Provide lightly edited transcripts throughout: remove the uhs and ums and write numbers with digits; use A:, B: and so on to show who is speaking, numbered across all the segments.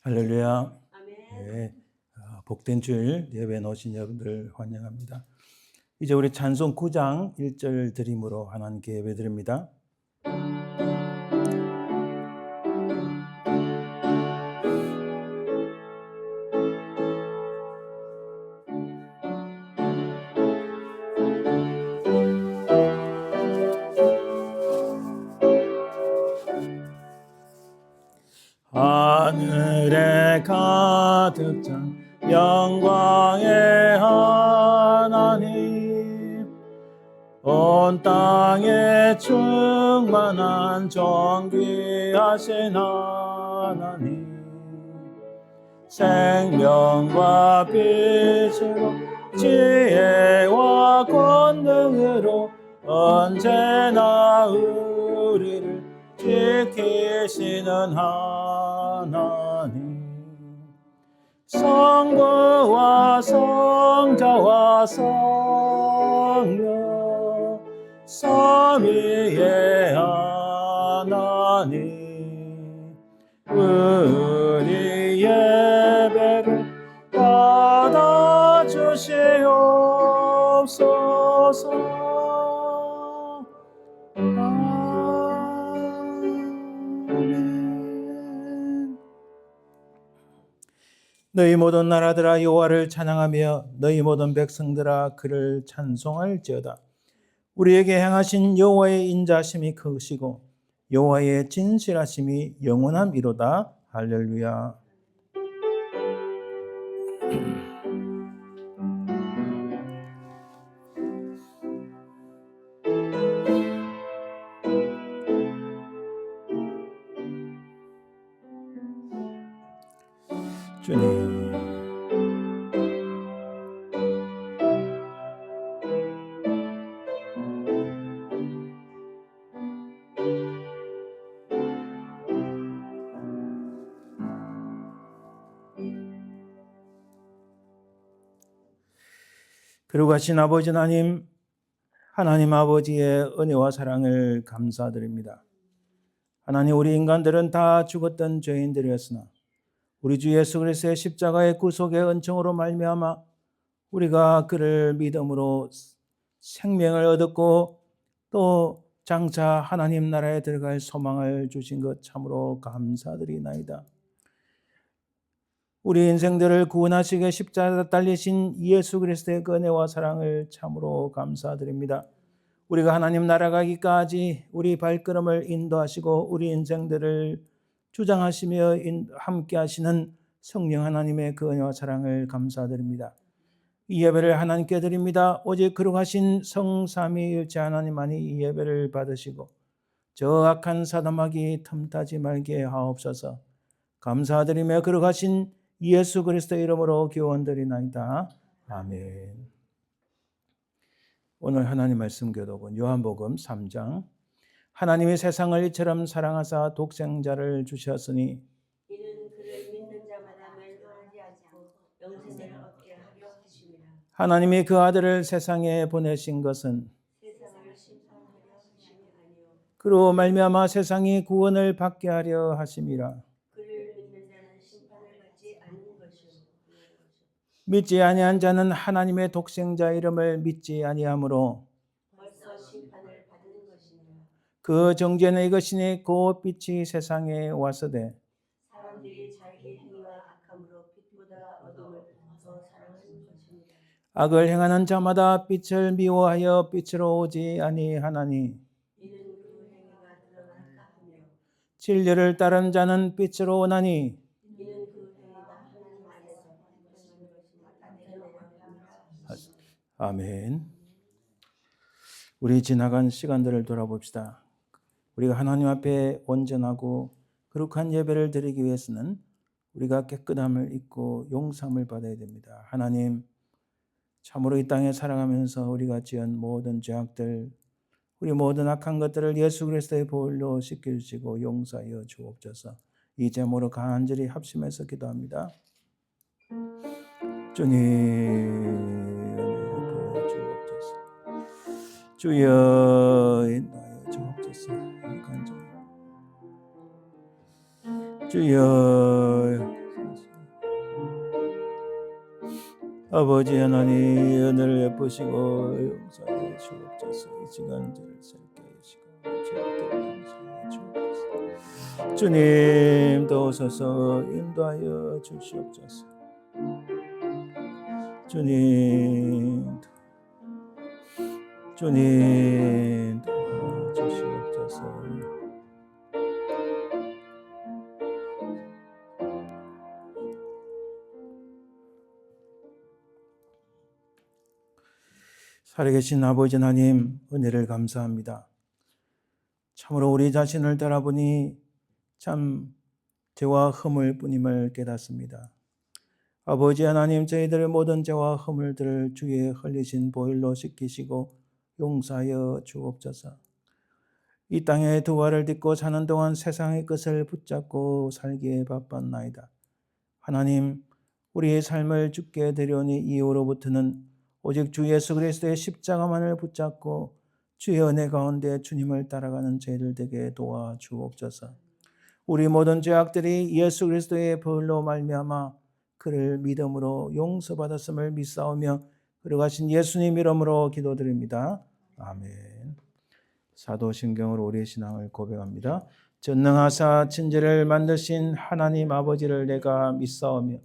A: 할렐루야.
B: 아멘.
A: 네, 복된 주일 예배에 오신 여러분들 환영합니다. 이제 우리 찬송 9장 1절 드림으로 하나님께 예배 드립니다. 하늘에 가득 찬 영광의 하나님, 온 땅에 충만한 존귀하신 하나님, 생명과 빛으로 지혜와 권능으로 언제나 우리를 지키시는 하나님, 성부와 성자와 성령 삼위의 하나님, 우리 예배를 받아주시옵소서. 아멘. 너희 모든 나라들아 여호와를 찬양하며 너희 모든 백성들아 그를 찬송할지어다. 우리에게 행하신 여호와의 인자심이 크시고 여호와의 진실하심이 영원함이로다. 할렐루야. 주님, 그러가신 아버지 하나님 아버지의 은혜와 사랑을 감사드립니다. 하나님, 우리 인간들은 다 죽었던 죄인들이었으나 우리 주 예수 그리스도의 십자가의 구속의 은총으로 말미암아 우리가 그를 믿음으로 생명을 얻었고 또 장차 하나님 나라에 들어갈 소망을 주신 것 참으로 감사드리나이다. 우리 인생들을 구원하시게 십자가 달리신 예수 그리스도의 은혜와 사랑을 참으로 감사드립니다. 우리가 하나님 나라 가기까지 우리 발걸음을 인도하시고 우리 인생들을 주장하시며 함께 하시는 성령 하나님의 그 은혜와 사랑을 감사드립니다. 이 예배를 하나님께 드립니다. 오직 거룩하신 성삼위일체 하나님만이 이 예배를 받으시고 저 악한 사담하기 틈타지 말게 하옵소서. 감사드리며 거룩하신 예수 그리스도의 이름으로 기원드리나이다. 아멘. 오늘 하나님 말씀 교독은 요한복음 3장. 하나님이 세상을 이처럼 사랑하사 독생자를 주셨으니
B: 이는 그를 믿는 자마다 멸망하지 않고 영생을 얻게 하려 하심이라.
A: 하나님이 그 아들을 세상에 보내신 것은
B: 세상을 심판하려 하심이 아니요
A: 그로 말미암아 세상이 구원을 받게 하려 하심이라.
B: 그를 믿는 자는 심판을 받지 않는 것이요
A: 믿지 아니한 자는 하나님의 독생자 이름을 믿지 아니하므로
B: 벌써 심판을 받는 것이니라.
A: 그 정죄는 이것이니 곧 빛이 세상에 왔으되
B: 사람들이 자기 행위와 악함으로 빛보다 어둠을 더 사랑하는 것이니라.
A: 악을 행하는 자마다 빛을 미워하여 빛으로 오지 아니하나니
B: 이는 그 행위가 드러날까 하며
A: 진리를 따르는 자는 빛으로 오나니
B: 이는 그 행위가 하나님 안에서 빛나는 것이 나타내려 함이라.
A: 아멘. 우리 지나간 시간들을 돌아봅시다. 우리가 하나님 앞에 온전하고 거룩한 예배를 드리기 위해서는 우리가 깨끗함을 입고 용서함을 받아야 됩니다. 하나님, 참으로 이 땅에 살아가면서 우리가 지은 모든 죄악들, 우리 모든 악한 것들을 예수 그리스도의 보혈로 씻겨주시고 용서하여 주옵소서. 이 제목으로 간절히 합심해서 기도합니다. 주님, 주옵소서. 주여 인도하여 주옵소서. 간절히 주여 아버지 하나님 은혜를 베푸시고 용서해 주옵소서. 이 시간들을 새롭게 하시고 죄악들을 용서해 주옵소서. 주님 도우소서. 인도하여 주시옵소서. 주님 도와 주시옵소서. 살아계신 아버지 하나님 은혜를 감사합니다. 참으로 우리 자신을 돌아보니 참 죄와 허물 뿐임을 깨닫습니다. 아버지 하나님 저희들의 모든 죄와 허물들을 주의 흘리신 보혈로 씻기시고 용서하여 주옵소서. 이 땅에 두 발을 딛고 사는 동안 세상의 것을 붙잡고 살기에 바빴나이다. 하나님 우리의 삶을 주께 드려오니 이후로부터는 오직 주 예수 그리스도의 십자가만을 붙잡고 주의 은혜 가운데 주님을 따라가는 저희들 되게 도와주옵소서. 우리 모든 죄악들이 예수 그리스도의 보혈로 말미암아 그를 믿음으로 용서받았음을 믿사오며 걸어가신 예수님 이름으로 기도드립니다. 아멘. 사도신경으로 우리의 신앙을 고백합니다. 전능하사 천지를 만드신 하나님 아버지를 내가 믿사오며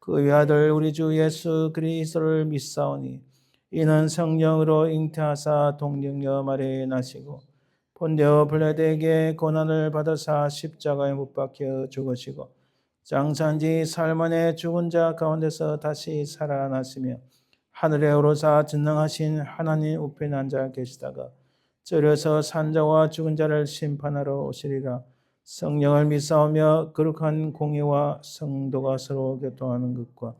A: 그 외아들 우리 주 예수 그리스도를 믿사오니 이는 성령으로 잉태하사 동정녀 마리아에 나시고 본디오 빌라도에게 고난을 받으사 십자가에 못 박혀 죽으시고 장사한지 살만에 죽은 자 가운데서 다시 살아나시며 하늘에 오르사 전능하신 하나님 우편에 앉아 계시다가 저려서 산자와 죽은 자를 심판하러 오시리라. 성령을 믿사오며 거룩한 공의와 성도가 서로 교통하는 것과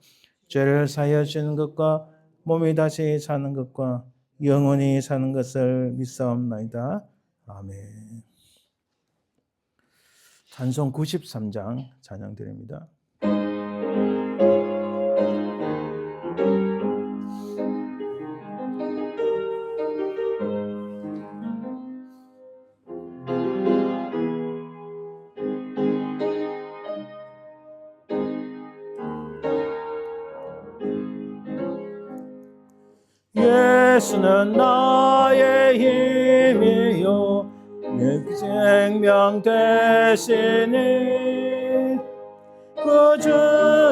A: 죄를 사하여 주는 것과 몸이 다시 사는 것과 영원히 사는 것을 믿사옵나이다. 아멘. 찬송 93장 찬양드립니다. 예수는 나의 힘이요 내 생명 되시니 그 주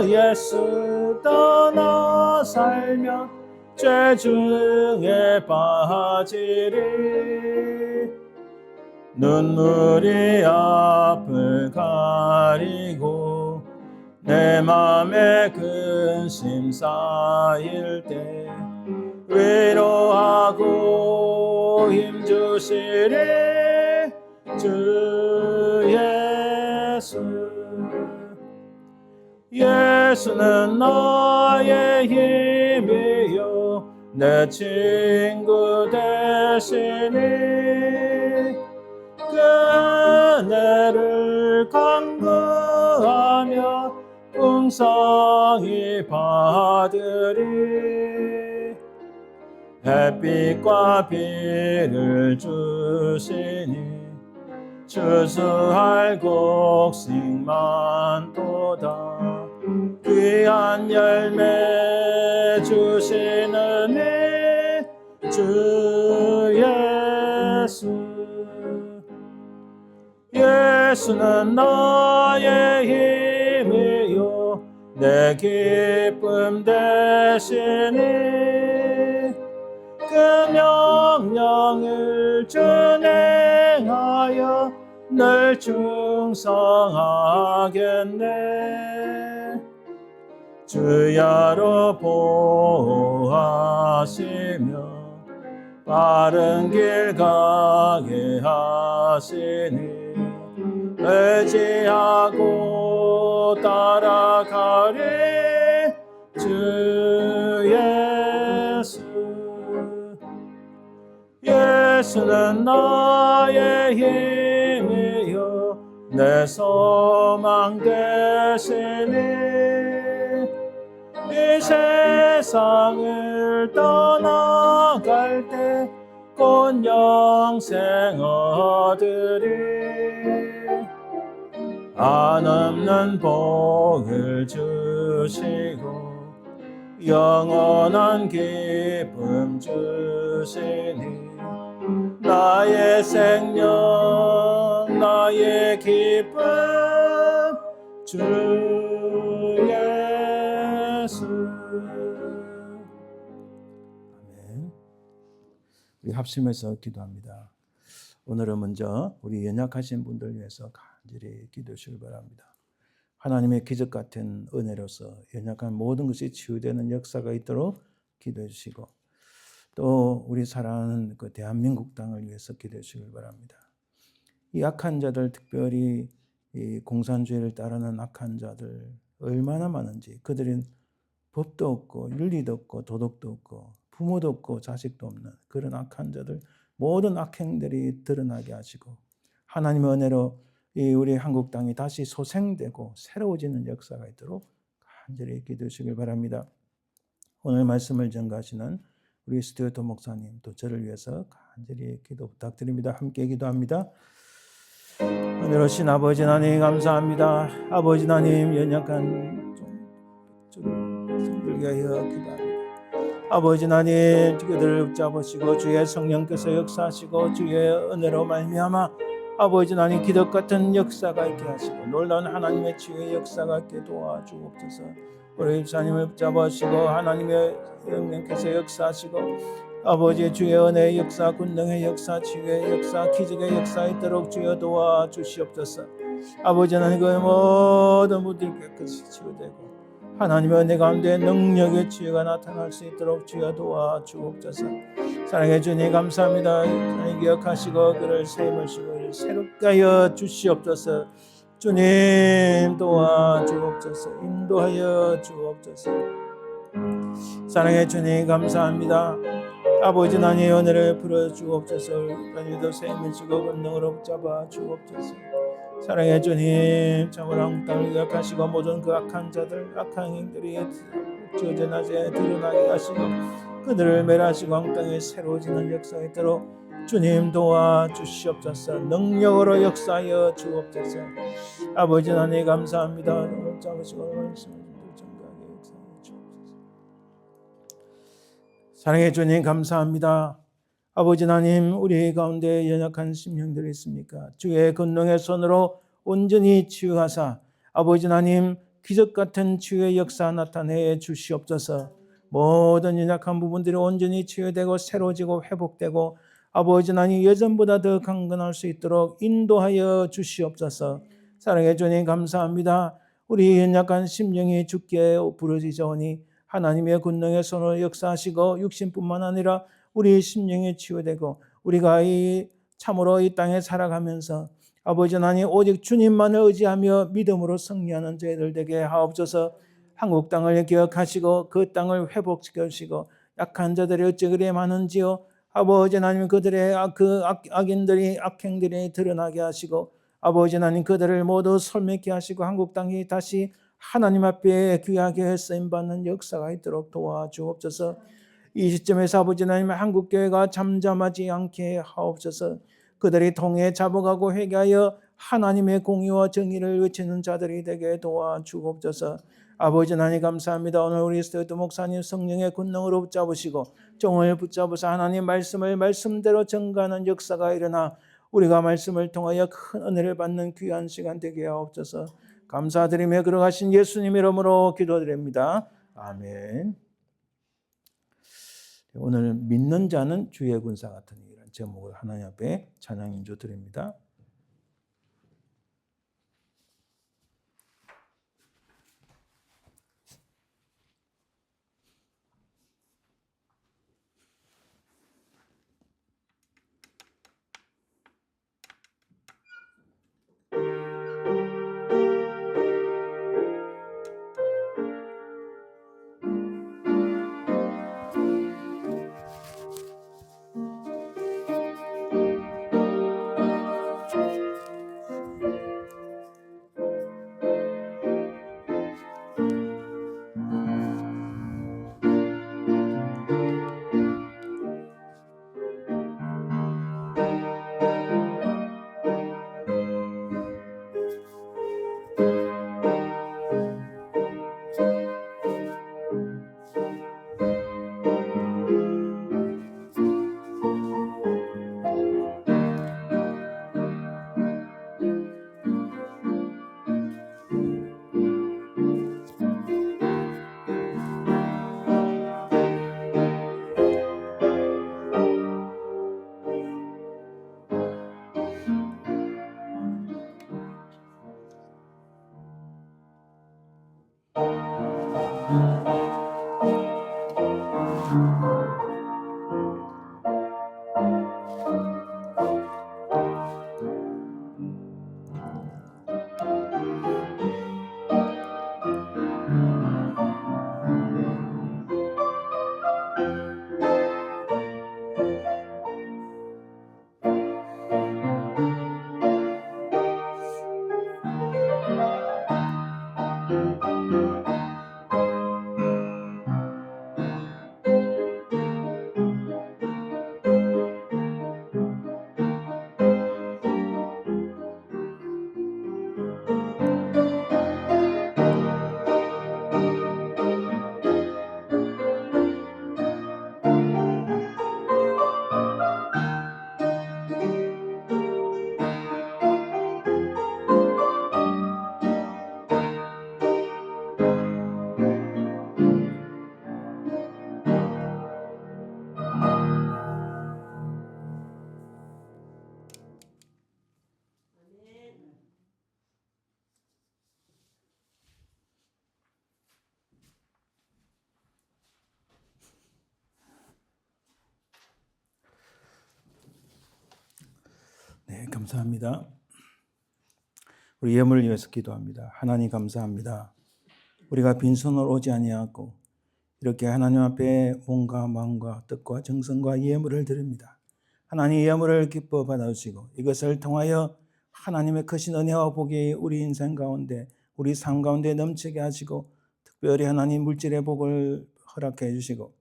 A: 예수 떠나 살면 죄 중에 빠지리. 눈물이 앞을 가리고 내 맘에 근심 쌓일 때 위로하고 힘주시리 주 예수. 예수는 나의 힘이요 내 친구 되시니 그 은혜를 간구하며 풍성히 받으리. 햇빛과 비를 주시니 추수할 곡식만 도다. 귀한 열매 주시는 주 예수. 예수는 나의 힘이요 내 기쁨 되시니 그 명령을 준행하여 늘 충성하겠네. 주야로 보호하시며 바른 길 가게 하시니 의지하고 따라가리 주 예수. 예수는 나의 힘이요 내 소망 되시니 이 세상을 떠나갈 때 곧 영생 얻으리. 한없는 복을 주시고 영원한 기쁨 주시니 나의 생명 나의 기쁨 주 예수. 아멘. 우리 합심해서 기도합니다. 오늘은 먼저 우리 연약하신 분들 위해서 간절히 기도하시길 바랍니다. 하나님의 기적 같은 은혜로서 연약한 모든 것이 치유되는 역사가 있도록 기도해 주시고, 또 우리 사랑하는 그 대한민국 땅을 위해서 기도해 주시길 바랍니다. 이 악한 자들, 특별히 이 공산주의를 따르는 악한 자들 얼마나 많은지, 그들은 법도 없고 윤리도 없고 도덕도 없고 부모도 없고 자식도 없는 그런 악한 자들, 모든 악행들이 드러나게 하시고 하나님의 은혜로 이 우리 한국 땅이 다시 소생되고 새로워지는 역사가 있도록 간절히 기도하시길 바랍니다. 오늘 말씀을 전가하시는 우리 스튜어트 목사님, 또 저를 위해서 간절히 기도 부탁드립니다. 함께 기도합니다. 은혜로우신 아버지 하나님 감사합니다. 아버지 하나님, 연약한 백성들 위하여 기도합니다. 아버지 하나님, 그들을 붙잡으시고 주의 성령께서 역사하시고 주의 은혜로 말미암아 아버지 하나님 기적 같은 역사가 있게 하시고 놀라운 하나님의 치유의 역사가 있게 도와주옵소서. 우리 집사님을 붙잡으시고 하나님의 성령께서 역사하시고 아버지 주의 은혜의 역사, 군능의 역사, 치유의 역사, 기적의 역사 있도록 주여 도와주시옵소서. 아버지 하나님, 그 모든 분들 깨끗이 치유되고 하나님의 은혜 가운데 능력의 치유가 나타날 수 있도록 주여 도와주옵소서. 사랑해 주님 감사합니다. 하나님 기억하시고 그를 세우시고 새롭게 하여 주시옵소서. 주님 도와주옵소서. 인도하여 주옵소서. 사랑해 주님 감사합니다. 아버지 하나님, 은혜를 풀어 주옵소서. 하나님도 세우시고 권능으로 붙잡아 주옵소서. 사랑해 주님, 참으로 한국 땅을 기억하시고 모든 그 악한 자들, 악한 행들이 저저 낮에 드러나게 하시고 그들을 멸하시고 한국 땅에 새로워지는 역사가 있도록 주님 도와주시옵소서. 능력으로 역사하여 주옵소서. 아버지 하나님 감사합니다. 오늘 잡으시고 말씀을 정확하게 역사하여 주옵소서. 사랑해 주님 감사합니다. 아버지 하나님, 우리 가운데 연약한 심령들이 있습니까? 주의 권능의 손으로 온전히 치유하사 아버지 하나님 기적 같은 치유의 역사 나타내 주시옵소서. 모든 연약한 부분들이 온전히 치유되고 새로워지고 회복되고 아버지 하나님 예전보다 더 강건할 수 있도록 인도하여 주시옵소서. 사랑해 주님 감사합니다. 우리 연약한 심령이 주께 부르짖으오니 하나님의 권능의 손으로 역사하시고 육신뿐만 아니라 우리 심령이 치유되고 우리가 참으로 이 땅에 살아가면서 아버지 하나님 오직 주님만을 의지하며 믿음으로 승리하는 저희들 되게 하옵소서. 한국 땅을 기억하시고 그 땅을 회복시켜 주시고 약한 자들이 어찌 그리 많은지요. 아버지 하나님, 그들의 그 악인들이 악행들이 드러나게 하시고 아버지 하나님 그들을 모두 설명케 하시고 한국 땅이 다시 하나님 앞에 귀하게 쓰임받는 역사가 있도록 도와주옵소서. 이 시점에서 아버지 하나님 한국교회가 잠잠하지 않게 하옵소서. 그들이 통해 잡아가고 회개하여 하나님의 공의와 정의를 외치는 자들이 되게 도와주옵소서. 아버지 하나님 감사합니다. 오늘 우리 스튜어트 목사님 성령의 권능으로 붙잡으시고 종을 붙잡으셔 하나님 말씀을 말씀대로 전가하는 역사가 일어나 우리가 말씀을 통하여 큰 은혜를 받는 귀한 시간 되게 하옵소서. 감사드리며 걸어가신 예수님 이름으로 기도드립니다. 아멘. 오늘 믿는 자는 주의 군사 같은 이라는 제목을 하나님 앞에 찬양 인조 드립니다. 감사합니다. 우리 예물을 위해서 기도합니다. 하나님 감사합니다. 우리가 빈손으로 오지 아니하고 이렇게 하나님 앞에 몸과 마음과 뜻과 정성과 예물을 드립니다. 하나님 예물을 기뻐 받아주시고 이것을 통하여 하나님의 크신 은혜와 복이 우리 인생 가운데 우리 삶 가운데 넘치게 하시고 특별히 하나님 물질의 복을 허락해 주시고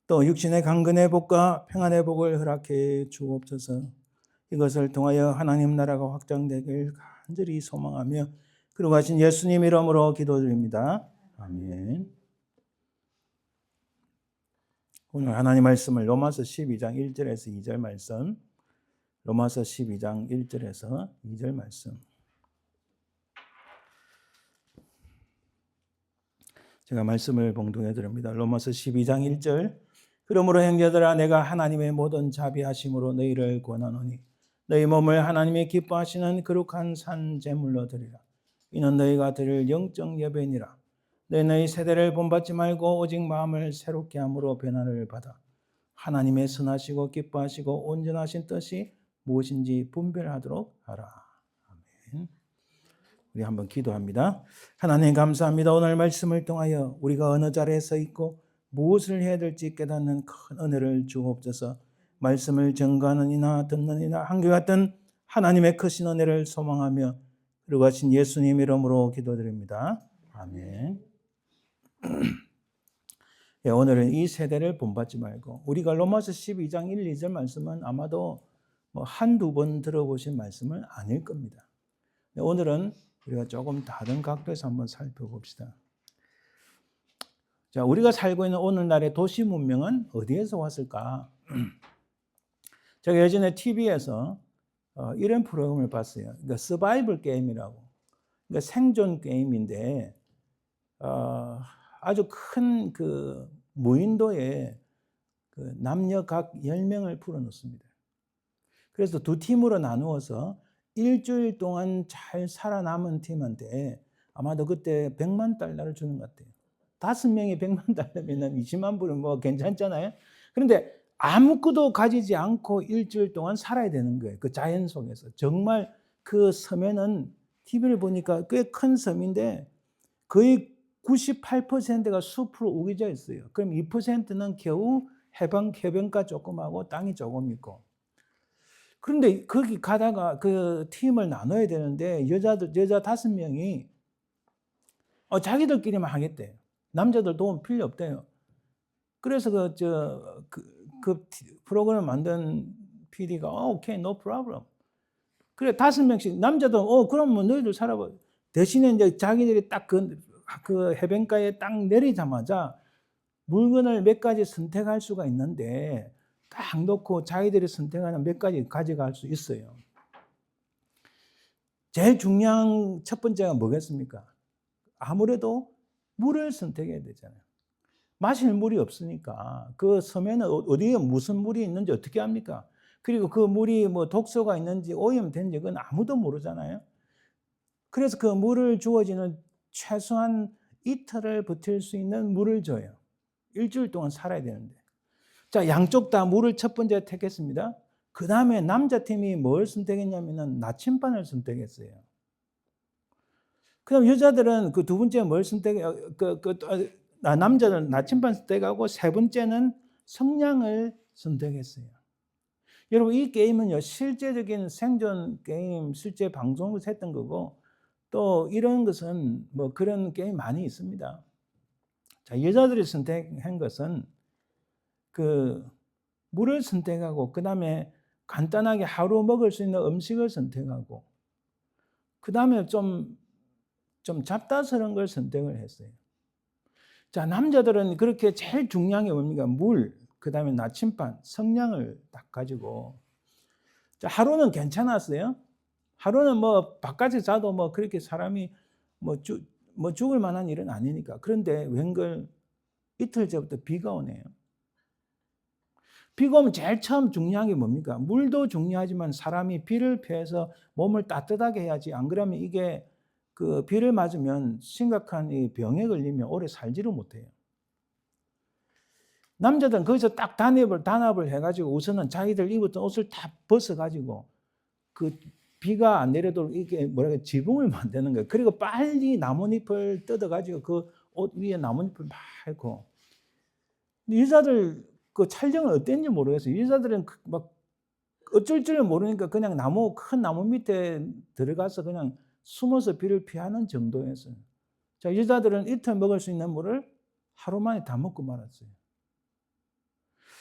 A: 또 육신의 강건의 복과 평안의 복을 허락해 주옵소서. 이것을 통하여 하나님 나라가 확장되길 간절히 소망하며 그러고 하신 예수님 이름으로 기도드립니다. 아멘. 오늘 하나님 말씀을 로마서 12장 1절에서 2절 말씀, 로마서 12장 1절에서 2절 말씀. 제가 말씀을 봉독해 드립니다. 로마서 12장 1절. 그러므로 형제들아 내가 하나님의 모든 자비하심으로 너희를 권하노니 너희 몸을 하나님의 기뻐하시는 거룩한 산 제물로 드리라. 이는 너희가 드릴 영적 예배니라. 너희 세대를 본받지 말고 오직 마음을 새롭게 함으로 변화를 받아 하나님의 선하시고 기뻐하시고 온전하신 뜻이 무엇인지 분별하도록 하라. 아멘. 우리 한번 기도합니다. 하나님 감사합니다. 오늘 말씀을 통하여 우리가 어느 자리에 서 있고 무엇을 해야 될지 깨닫는 큰 은혜를 주옵소서. 말씀을 전가하는 이나 듣는 이나 한결같은 하나님의 크신 은혜를 소망하며 그러고 하신 예수님 이름으로 기도드립니다. 아멘. 예, 오늘은 이 세대를 본받지 말고 우리가 로마서 12장 1, 2절 말씀은 아마도 한두 번 들어보신 말씀은 아닐 겁니다. 오늘은 우리가 조금 다른 각도에서 한번 살펴봅시다. 자, 우리가 살고 있는 오늘날의 도시 문명은 어디에서 왔을까? 제가 예전에 TV에서 이런 프로그램을 봤어요. 그러니까 서바이벌 게임이라고. 그러니까 생존 게임인데 아주 큰 그 무인도에 그 남녀 각 10명을 풀어놓습니다. 그래서 두 팀으로 나누어서 일주일 동안 잘 살아남은 팀한테 아마도 그때 $1,000,000를 주는 것 같아요. 5명이 $1,000,000면 20만 불은 뭐 괜찮잖아요. 그런데 아무것도 가지지 않고 일주일 동안 살아야 되는 거예요. 그 자연 속에서. 정말 그 섬에는 TV를 보니까 꽤 큰 섬인데 거의 98%가 숲으로 우겨져 있어요. 그럼 2%는 겨우 해변가 조금하고 땅이 조금 있고. 그런데 거기 가다가 그 팀을 나눠야 되는데 여자 5명이 자기들끼리만 하겠대요. 남자들 도움 필요 없대요. 그래서 그 프로그램 만든 PD가 오케이, no problem. 그래 5명씩 남자들 그럼 뭐 너희들 살아봐. 대신에 이제 자기들이 딱 그 해변가에 딱 내리자마자 물건을 몇 가지 선택할 수가 있는데 딱 놓고 자기들이 선택하는 몇 가지 가져갈 수 있어요. 제일 중요한 첫 번째가 뭐겠습니까? 아무래도 물을 선택해야 되잖아요. 마실 물이 없으니까 그 섬에는 어디에 무슨 물이 있는지 어떻게 합니까? 그리고 그 물이 뭐 독소가 있는지 오염된 적은 아무도 모르잖아요. 그래서 그 물을 주어지는 최소한 이틀을 버틸 수 있는 물을 줘요. 일주일 동안 살아야 되는데. 자, 양쪽 다 물을 첫 번째 택했습니다. 그 다음에 남자팀이 뭘 선택했냐면은 나침반을 선택했어요. 그럼 여자들은 그 두 번째 뭘 남자는 나침반 선택하고 세 번째는 성냥을 선택했어요. 여러분 이 게임은요 실제적인 생존 게임 실제 방송에서 했던 거고 또 이런 것은 뭐 그런 게임 많이 있습니다. 자, 여자들이 선택한 것은 그 물을 선택하고 그 다음에 간단하게 하루 먹을 수 있는 음식을 선택하고 그 다음에 좀 잡다스러운 걸 선택을 했어요. 자, 남자들은 그렇게 제일 중요한 게 뭡니까? 물, 그 다음에 나침반, 성냥을 딱 가지고 자, 하루는 괜찮았어요. 하루는 뭐 바깥에 자도 뭐 그렇게 사람이 죽을 만한 일은 아니니까. 그런데 웬걸 이틀째부터 비가 오네요. 비가 오면 제일 처음 중요한 게 뭡니까? 물도 중요하지만 사람이 비를 피해서 몸을 따뜻하게 해야지. 안 그러면 이게 그 비를 맞으면 심각한 이 병에 걸리면 오래 살지를 못해요. 남자들은 거기서 딱 단합을 해가지고 우선은 자기들 입었던 옷을 다 벗어가지고 그 비가 안 내려도 이게 뭐랄까 지붕을 만드는 거예요. 그리고 빨리 나뭇잎을 뜯어가지고 그 옷 위에 나뭇잎을 막 해고. 여자들 그 촬영은 어땠는지 모르겠어요. 여자들은 막 어쩔 줄 모르니까 그냥 큰 나무 밑에 들어가서 그냥 숨어서 비를 피하는 정도였어요. 자, 여자들은 이틀 먹을 수 있는 물을 하루 만에 다 먹고 말았어요.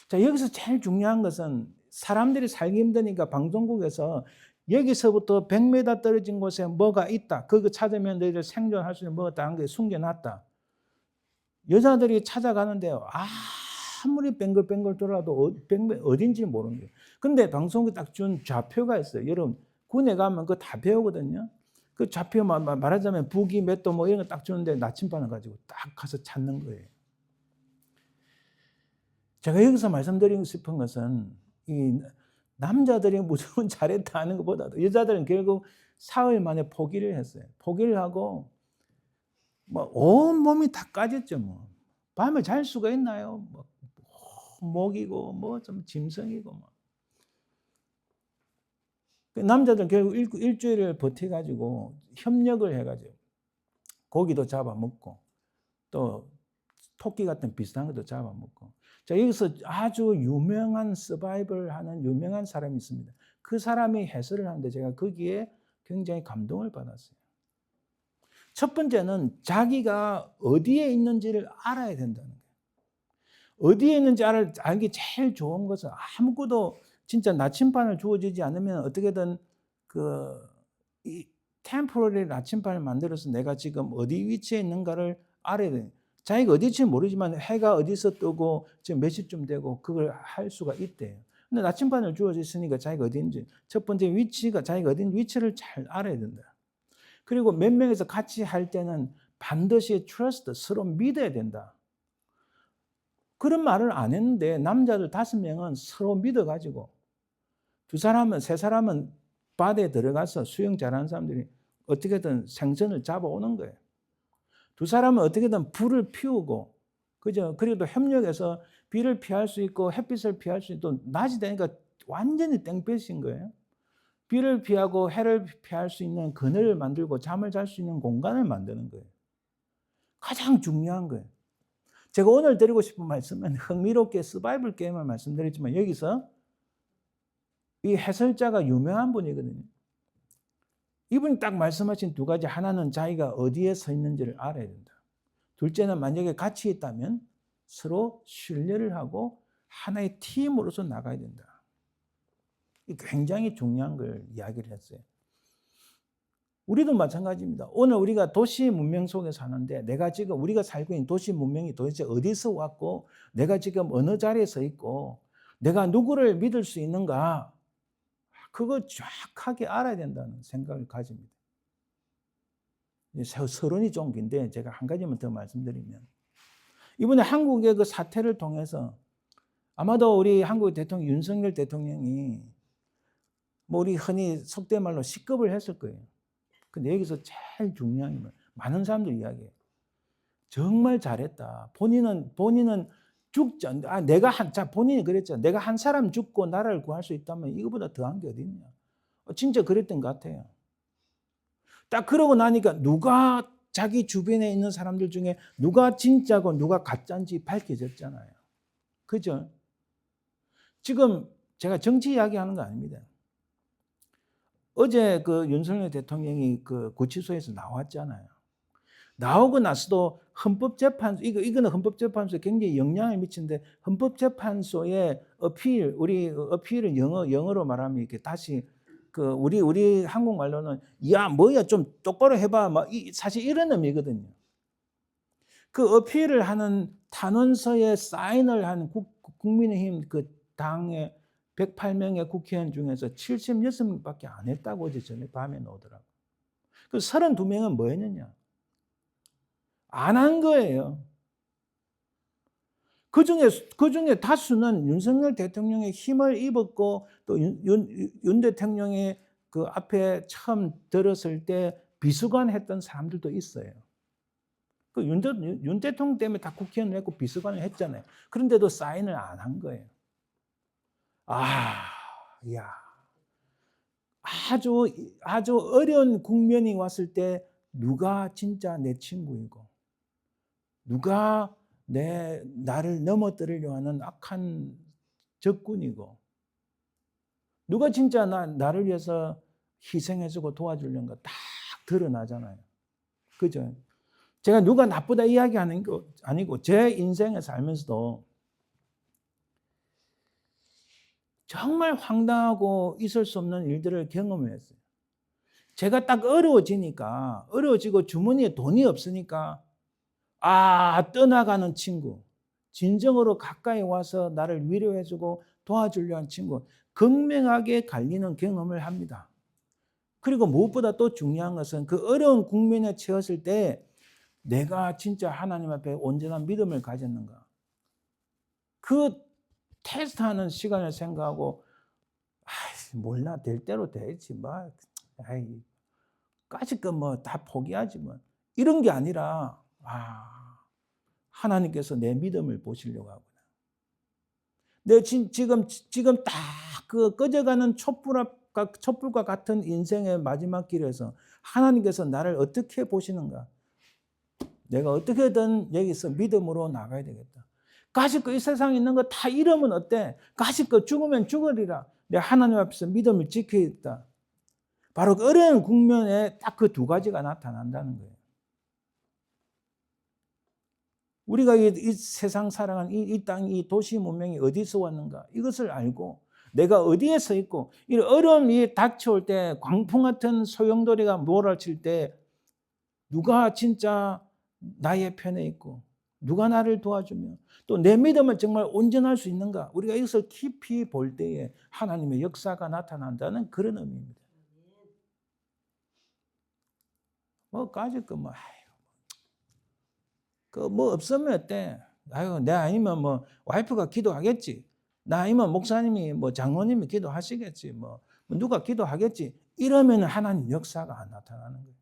A: 자, 여기서 제일 중요한 것은 사람들이 살기 힘드니까 방송국에서 여기서부터 100m 떨어진 곳에 뭐가 있다. 그거 찾으면 너희들 생존할 수 있는 뭐가 다른 게 숨겨놨다. 여자들이 찾아가는데요. 아무리 뱅글뱅글 돌아도 어딘지 모르는 거예요. 근데 방송국에 딱 준 좌표가 있어요. 여러분, 군에 가면 그거 다 배우거든요. 그 좌표 말하자면 북이 몇 도 뭐 이런 거 딱 주는데 나침반을 가지고 딱 가서 찾는 거예요. 제가 여기서 말씀드리고 싶은 것은 이 남자들이 무조건 잘했다 하는 것보다도 여자들은 결국 사흘 만에 포기를 했어요. 포기를 하고 뭐 온몸이 다 까졌죠. 뭐 밤에 잘 수가 있나요? 뭐 목이고 뭐 좀 짐승이고 뭐. 남자들 결국 일주일을 버텨가지고 협력을 해가지고 고기도 잡아먹고 또 토끼 같은 비슷한 것도 잡아먹고. 자, 여기서 아주 유명한 서바이벌 하는 유명한 사람이 있습니다. 그 사람이 해설을 하는데 제가 거기에 굉장히 감동을 받았어요. 첫 번째는 자기가 어디에 있는지를 알아야 된다는 거예요. 어디에 있는지 알기 제일 좋은 것은 아무것도 진짜 나침반을 주어지지 않으면 어떻게든 이 템포러리 나침반을 만들어서 내가 지금 어디 위치에 있는가를 알아야 돼요. 자기가 어디인지 모르지만 해가 어디서 뜨고 지금 몇 시쯤 되고 그걸 할 수가 있대요. 근데 나침반을 주어져 있으니까 자기가 어디인지 첫 번째 위치가 자기가 어딘 위치를 잘 알아야 된다. 그리고 몇 명이서 같이 할 때는 반드시 트러스트, 서로 믿어야 된다. 그런 말을 안 했는데 남자들 5명은 서로 믿어가지고 세 사람은 바다에 들어가서 수영 잘하는 사람들이 어떻게든 생선을 잡아오는 거예요. 2사람은 어떻게든 불을 피우고, 그죠? 그리고 또 협력해서 비를 피할 수 있고 햇빛을 피할 수 있고 낮이 되니까 완전히 땡볕인 거예요. 비를 피하고 해를 피할 수 있는 그늘을 만들고 잠을 잘 수 있는 공간을 만드는 거예요. 가장 중요한 거예요. 제가 오늘 드리고 싶은 말씀은 흥미롭게 서바이벌 게임을 말씀드렸지만 여기서 이 해설자가 유명한 분이거든요. 이분이 딱 말씀하신 2가지, 하나는 자기가 어디에 서 있는지를 알아야 된다. 둘째는 만약에 같이 있다면 서로 신뢰를 하고 하나의 팀으로서 나가야 된다. 굉장히 중요한 걸 이야기를 했어요. 우리도 마찬가지입니다. 오늘 우리가 도시 문명 속에 사는데 우리가 살고 있는 도시 문명이 도대체 어디서 왔고 내가 지금 어느 자리에 서 있고 내가 누구를 믿을 수 있는가, 그거 정확하게 알아야 된다는 생각을 가집니다. 서론이 좀 긴데 제가 한 가지만 더 말씀드리면, 이번에 한국의 그 사태를 통해서 아마도 우리 한국 대통령 윤석열 대통령이 뭐 우리 흔히 속된 말로 식겁을 했을 거예요. 근데 여기서 제일 중요한 건 많은 사람들이 이야기해요. 정말 잘했다. 본인은 본인이 그랬죠. 내가 한 사람 죽고 나라를 구할 수 있다면 이거보다 더한 게 어디 있냐. 진짜 그랬던 것 같아요. 딱 그러고 나니까 누가 자기 주변에 있는 사람들 중에 누가 진짜고 누가 가짜인지 밝혀졌잖아요. 그죠? 지금 제가 정치 이야기하는 거 아닙니다. 어제 그 윤석열 대통령이 그 구치소에서 나왔잖아요. 나오고 나서도 헌법재판소, 이거는 헌법재판소에 굉장히 영향을 미치는데, 헌법재판소의 어필은 영어로 말하면 이렇게 다시 우리 한국말로는 야 뭐야 좀 똑바로 해봐, 사실 이런 의미거든요. 그 어필을 하는 탄원서에 사인을 한 국민의힘 그 당의 108명의 국회의원 중에서 76명밖에 안 했다고 어제 전에 밤에 나오더라고요. 그 32명은 뭐 했느냐? 안 한 거예요. 그 중에 다수는 윤석열 대통령의 힘을 입었고 또 윤 대통령의 그 앞에 처음 들었을 때 비서관 했던 사람들도 있어요. 그 윤 대통령 때문에 다 국회의원을 했고 비서관을 했잖아요. 그런데도 사인을 안 한 거예요. 아주 어려운 국면이 왔을 때 누가 진짜 내 친구이고 누가 나를 넘어뜨리려 하는 악한 적군이고 누가 진짜 나를 위해서 희생해주고 도와주려는 거 딱 드러나잖아요. 그죠? 제가 누가 나쁘다 이야기하는 거 아니고 제 인생에 살면서도 정말 황당하고 있을 수 없는 일들을 경험했어요. 제가 딱 어려워지고 주머니에 돈이 없으니까 떠나가는 친구, 진정으로 가까이 와서 나를 위로해주고 도와주려 하는 친구, 극명하게 갈리는 경험을 합니다. 그리고 무엇보다 또 중요한 것은 그 어려운 국면에 처했을 때 내가 진짜 하나님 앞에 온전한 믿음을 가졌는가. 그 테스트하는 시간을 생각하고 몰라 될 대로 되지 뭐 까짓 거 다 포기하지 뭐 이런 게 아니라 하나님께서 내 믿음을 보시려고 하구나. 내 지금 딱 그 꺼져가는 촛불과 같은 인생의 마지막 길에서 하나님께서 나를 어떻게 보시는가. 내가 어떻게든 여기서 믿음으로 나가야 되겠다. 가실 거 이 세상에 있는 거 다 잃으면 어때? 가실 거 죽으면 죽으리라. 내가 하나님 앞에서 믿음을 지켜야겠다. 바로 그 어려운 국면에 딱 그 두 가지가 나타난다는 거예요. 우리가 이 세상 살아가는 이 땅, 이 도시 문명이 어디서 왔는가 이것을 알고 내가 어디에 서 있고 이 어려움이 닥쳐올 때 광풍 같은 소용돌이가 몰아칠 때 누가 진짜 나의 편에 있고 누가 나를 도와주며 또 내 믿음을 정말 온전할 수 있는가 우리가 이것을 깊이 볼 때에 하나님의 역사가 나타난다는 그런 의미입니다. 까짓 거 없으면 어때? 내가 아니면 와이프가 기도하겠지. 나 아니면 목사님이 장로님이 기도하시겠지. 누가 기도하겠지. 이러면 하나님 역사가 안 나타나는 거예요.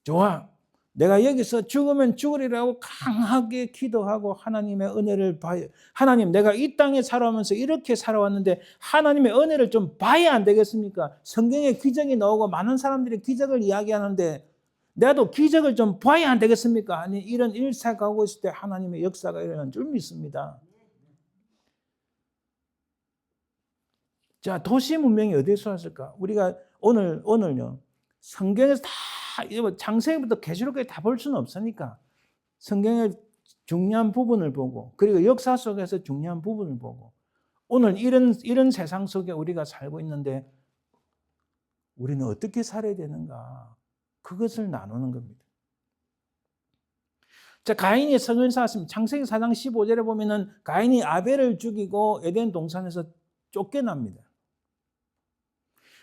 A: 좋아. 내가 여기서 죽으면 죽으리라고 강하게 기도하고 하나님의 은혜를 봐요. 하나님 내가 이 땅에 살아오면서 이렇게 살아왔는데 하나님의 은혜를 좀 봐야 안 되겠습니까? 성경에 기적이 나오고 많은 사람들이 기적을 이야기하는데 나도 기적을 좀 봐야 안 되겠습니까? 아니 이런 일사가고 있을 때 하나님의 역사가 일어난 줄 믿습니다. 자, 도시 문명이 어디서 왔을까? 우리가 오늘요 성경에서 다 창세기부터 계시록까지 다 볼 수는 없으니까 성경의 중요한 부분을 보고 그리고 역사 속에서 중요한 부분을 보고 오늘 이런 세상 속에 우리가 살고 있는데 우리는 어떻게 살아야 되는가? 그것을 나누는 겁니다. 자, 가인이 성을 쌓았습니다. 창세기 4장 15절에 보면은 가인이 아벨을 죽이고 에덴 동산에서 쫓겨납니다.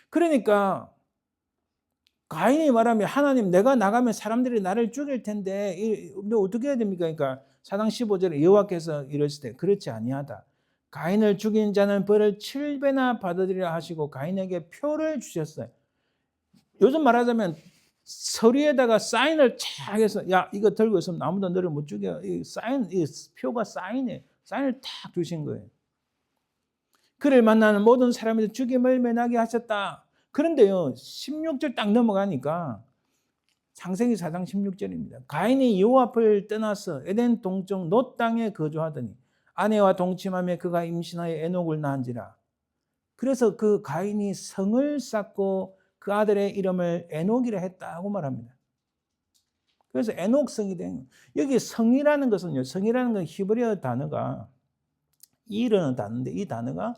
A: 그러니까 가인이 말하면 하나님 내가 나가면 사람들이 나를 죽일 텐데 어떻게 해야 됩니까? 그러니까 4장 15절에 여호와께서 이러실 때 그렇지 아니하다. 가인을 죽인 자는 벌을 7배나 받으리라 하시고 가인에게 표를 주셨어요. 요즘 말하자면 서류에다가 사인을 착 해서 야 이거 들고 있으면 아무도 너를 못 죽여. 이 표가 사인을 탁 주신 거예요. 그를 만나는 모든 사람이 죽임을 면하게 하셨다. 그런데요 16절 딱 넘어가니까 창세기 4장 16절입니다. 가인이 여호와 앞을 떠나서 에덴 동쪽 놋 땅에 거주하더니 아내와 동침하며 그가 임신하여 에녹을 낳은지라. 그래서 그 가인이 성을 쌓고 그 아들의 이름을 에녹이라 했다고 말합니다. 그래서 에녹성이 된 여기 성이라는 것은요. 성이라는 건 히브리어 단어가 이라는 단어인데 이 단어가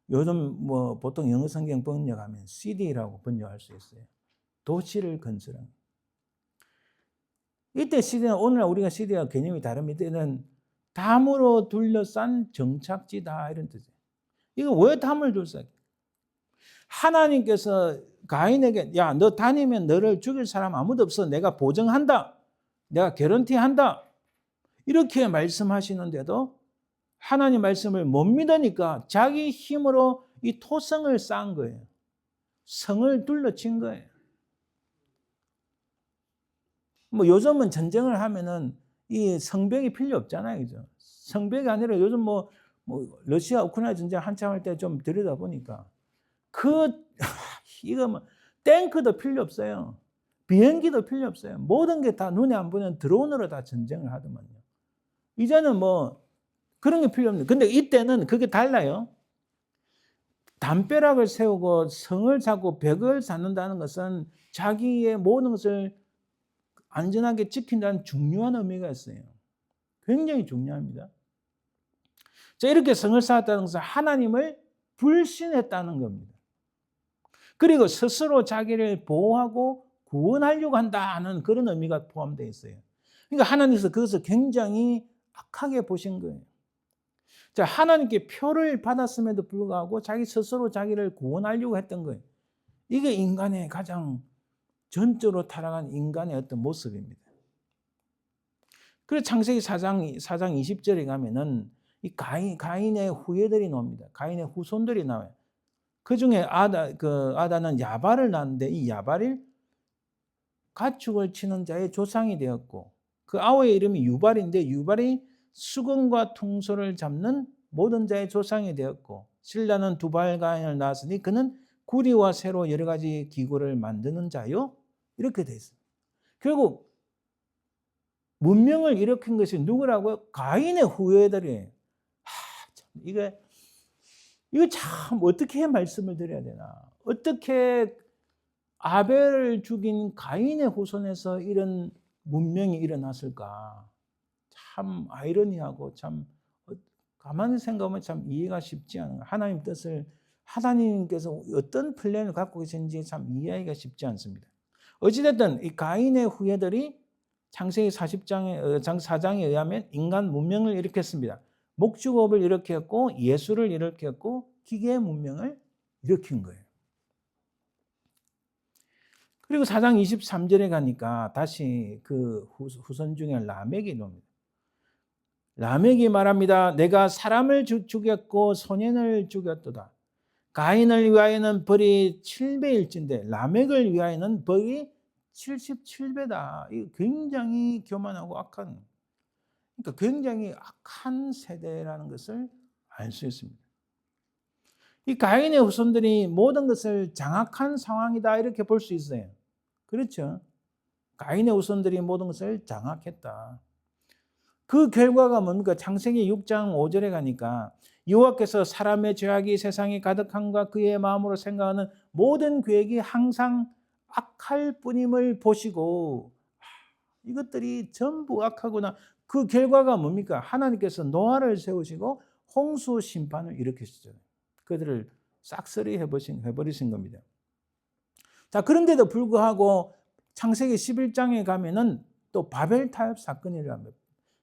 A: 요즘 보통 영어 성경 번역하면 city라고 번역할 수 있어요. 도시를 건설한. 이때 시대는 오늘날 우리가 시대와 개념이 다릅니다. 이때는 담으로 둘러싼 정착지다 이런 뜻이에요. 이거 왜 담을 둘러싸? 하나님께서 가인에게 야, 너 다니면 너를 죽일 사람 아무도 없어. 내가 보증한다. 내가 개런티한다. 이렇게 말씀하시는데도 하나님 말씀을 못 믿으니까 자기 힘으로 이 토성을 쌓은 거예요. 성을 둘러친 거예요. 요즘은 전쟁을 하면은 이 성벽이 필요 없잖아요. 그죠? 성벽이 아니라 요즘 러시아 우크라이나 전쟁 한참 할 때 좀 들여다보니까 그 이거 뭐 탱크도 필요 없어요. 비행기도 필요 없어요. 모든 게 다 눈에 안 보이는 드론으로 다 전쟁을 하더만요. 이제는 뭐 그런 게 필요 없는. 근데 이때는 그게 달라요. 담벼락을 세우고 성을 쌓고 벽을 쌓는다는 것은 자기의 모든 것을 안전하게 지킨다는 중요한 의미가 있어요. 굉장히 중요합니다. 자, 이렇게 성을 쌓았다는 것은 하나님을 불신했다는 겁니다. 그리고 스스로 자기를 보호하고 구원하려고 한다는 그런 의미가 포함되어 있어요. 그러니까 하나님께서 그것을 굉장히 악하게 보신 거예요. 자, 하나님께 표를 받았음에도 불구하고 자기 스스로 자기를 구원하려고 했던 거예요. 이게 인간의 가장 전적으로 타락한 인간의 어떤 모습입니다. 그래서 창세기 4장 20절에 가면은 이 가인의 후예들이 나옵니다. 가인의 후손들이 나와요. 그 중에 아다는 야발을 낳았는데 이 야발이 가축을 치는 자의 조상이 되었고 그 아우의 이름이 유발인데 유발이 수금과 퉁소를 잡는 모든 자의 조상이 되었고 실라는 두발 가인을 낳았으니 그는 구리와 쇠로 여러 가지 기구를 만드는 자요. 이렇게 돼 있어요. 결국 문명을 일으킨 것이 누구라고요? 가인의 후예들이에요. 이거 참 어떻게 말씀을 드려야 되나? 어떻게 아벨을 죽인 가인의 후손에서 이런 문명이 일어났을까? 참 아이러니하고 참 가만히 생각하면 참 이해가 쉽지 않은 거예요. 하나님 뜻을 하나님께서 어떤 플랜을 갖고 계신지 참 이해하기가 쉽지 않습니다. 어찌됐든 이 가인의 후예들이 창세기 4장에 의하면 인간 문명을 일으켰습니다. 목축업을 일으켰고 예술을 일으켰고 기계의 문명을 일으킨 거예요. 그리고 4장 23절에 가니까 다시 그 후손 중에 라멕이 나옵니다. 라멕이 말합니다. 내가 사람을 죽였고 소년을 죽였도다. 가인을 위하여는 벌이 7배일진데 라멕을 위하여는 벌이 77배다. 이거 굉장히 교만하고 악한, 그러니까 굉장히 악한 세대라는 것을 알 수 있습니다. 이 가인의 후손들이 모든 것을 장악한 상황이다 이렇게 볼 수 있어요. 그렇죠? 가인의 후손들이 모든 것을 장악했다. 그 결과가 뭡니까? 창세기 6장 5절에 가니까 여호와께서 사람의 죄악이 세상에 가득함과 그의 마음으로 생각하는 모든 계획이 항상 악할 뿐임을 보시고 이것들이 전부 악하구나. 그 결과가 뭡니까? 하나님께서 노아를 세우시고 홍수 심판을 일으키시잖아요. 그들을 싹쓸이 해버리신 겁니다. 자, 그런데도 불구하고 창세기 11장에 가면은 또 바벨 타협 사건이 일어납니다.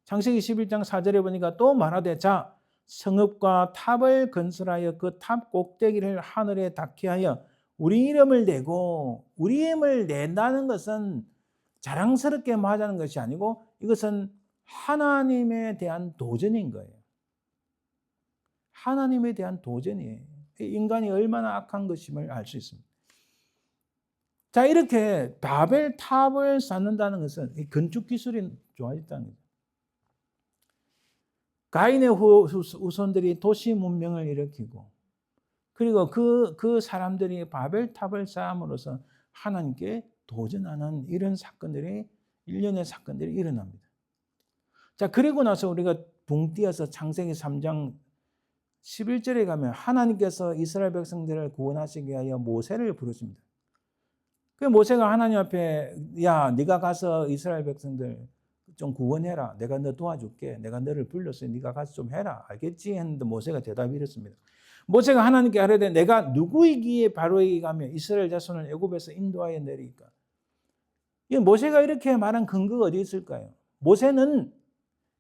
A: 창세기 11장 4절에 보니까 또 말하되 자 성읍과 탑을 건설하여 그 탑 꼭대기를 하늘에 닿게 하여 우리 이름을 내고 우리 이름을 낸다는 것은 자랑스럽게 하자는 것이 아니고 이것은 하나님에 대한 도전인 거예요. 하나님에 대한 도전이에요. 인간이 얼마나 악한 것임을 알 수 있습니다. 자, 이렇게 바벨 탑을 쌓는다는 것은 건축 기술이 좋아졌다는 거죠. 가인의 후손들이 도시 문명을 일으키고 그리고 그 사람들이 바벨 탑을 쌓음으로써 하나님께 도전하는 이런 사건들이 일련의 사건들이 일어납니다. 자, 그리고 나서 우리가 붕 뛰어서 창세기 3장 11절에 가면 하나님께서 이스라엘 백성들을 구원하시기 위하여 모세를 부르십니다. 그 모세가 하나님 앞에 야, 네가 가서 이스라엘 백성들 좀 구원해라. 내가 너 도와줄게. 내가 너를 불렀으니 네가 가서 좀 해라. 알겠지? 했는데 모세가 대답이 이렇습니다. 모세가 하나님께 하려되 내가 누구이기에 바로에게 가며 이스라엘 자손을 애굽에서 인도하여 내리까? 이 모세가 이렇게 말한 근거가 어디 있을까요? 모세는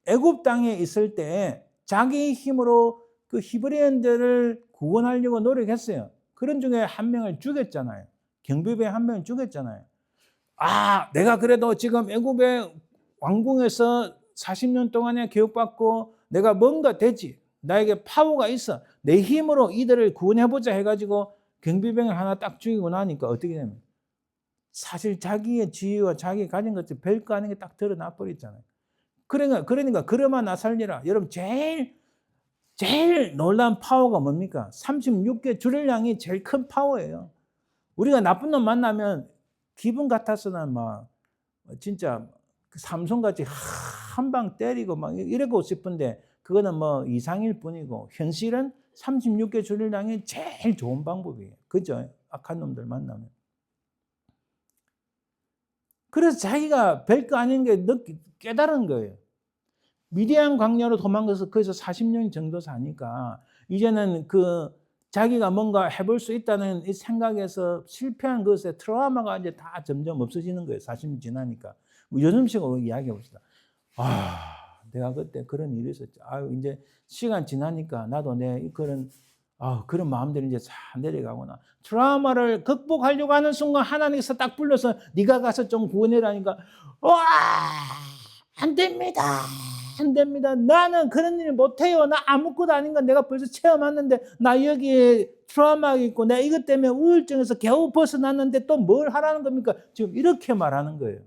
A: 애굽 땅에 있을 때 자기 힘으로 그 히브리인들을 구원하려고 노력했어요. 그런 중에 한 명을 죽였잖아요. 경비병 한 명을 죽였잖아요. 아, 내가 그래도 지금 애굽의 왕궁에서 40년 동안에 교육받고 내가 뭔가 되지. 나에게 파워가 있어. 내 힘으로 이들을 구원해보자 해가지고 경비병을 하나 딱 죽이고 나니까 어떻게 되면 사실 자기의 지위와 자기 가진 것들 별거 아닌 게 딱 드러나 버렸잖아요. 그러니까 그러면 나 살리라. 여러분 제일 놀라운 파워가 뭡니까? 36개 주일량이 제일 큰 파워예요. 우리가 나쁜 놈 만나면 기분 같아서는 막 진짜 삼손같이 한 방 때리고 막 이러고 싶은데 그거는 뭐 이상일 뿐이고 현실은 36개 주일당이 제일 좋은 방법이에요. 그죠? 악한 놈들 만나면. 그래서 자기가 별거 아닌 게 깨달은 거예요. 미디안 광야로 도망가서 거기서 40년 정도 사니까 이제는 그 자기가 뭔가 해볼 수 있다는 이 생각에서 실패한 것에 트라우마가 이제 다 점점 없어지는 거예요. 40년 지나니까. 뭐 요즘식으로 이야기해 봅시다. 내가 그때 그런 일이 있었지. 이제 시간 지나니까 나도 내 그런 마음들이 이제 잘 내려가구나. 트라우마를 극복하려고 하는 순간 하나님께서 딱 불러서 네가 가서 좀 구원해라니까 안 됩니다. 안 됩니다. 나는 그런 일 못해요. 나 아무것도 아닌 건 내가 벌써 체험했는데 나 여기에 트라우마가 있고 내가 이것 때문에 우울증에서 겨우 벗어났는데 또 뭘 하라는 겁니까? 지금 이렇게 말하는 거예요.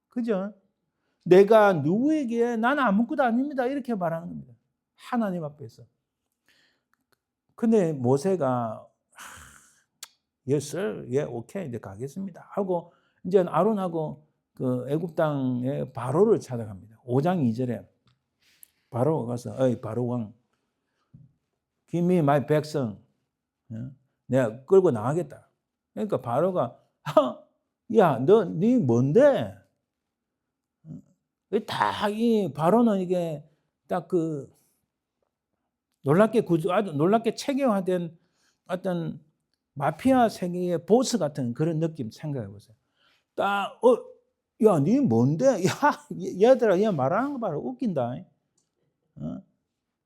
A: 그죠? 내가 누구에게 나는 아무것도 아닙니다. 이렇게 말하는 겁니다. 하나님 앞에서. 근데 모세가 yes, 예, 오케이, 이제 가겠습니다. 하고 이제 아론하고 그 애굽 땅의 바로를 찾아갑니다. 5장 2절에 바로가 가서 바로 왕, give me my 백성, 내가 끌고 나가겠다. 그러니까 바로가 야, 네 뭔데? 이 바로는 이게 딱 그 아주 놀랍게 체계화된 어떤 마피아 세계의 보스 같은 그런 느낌 생각해 보세요. 딱 야, 네 뭔데? 야, 얘들아, 얘 말하는 거 봐라, 웃긴다.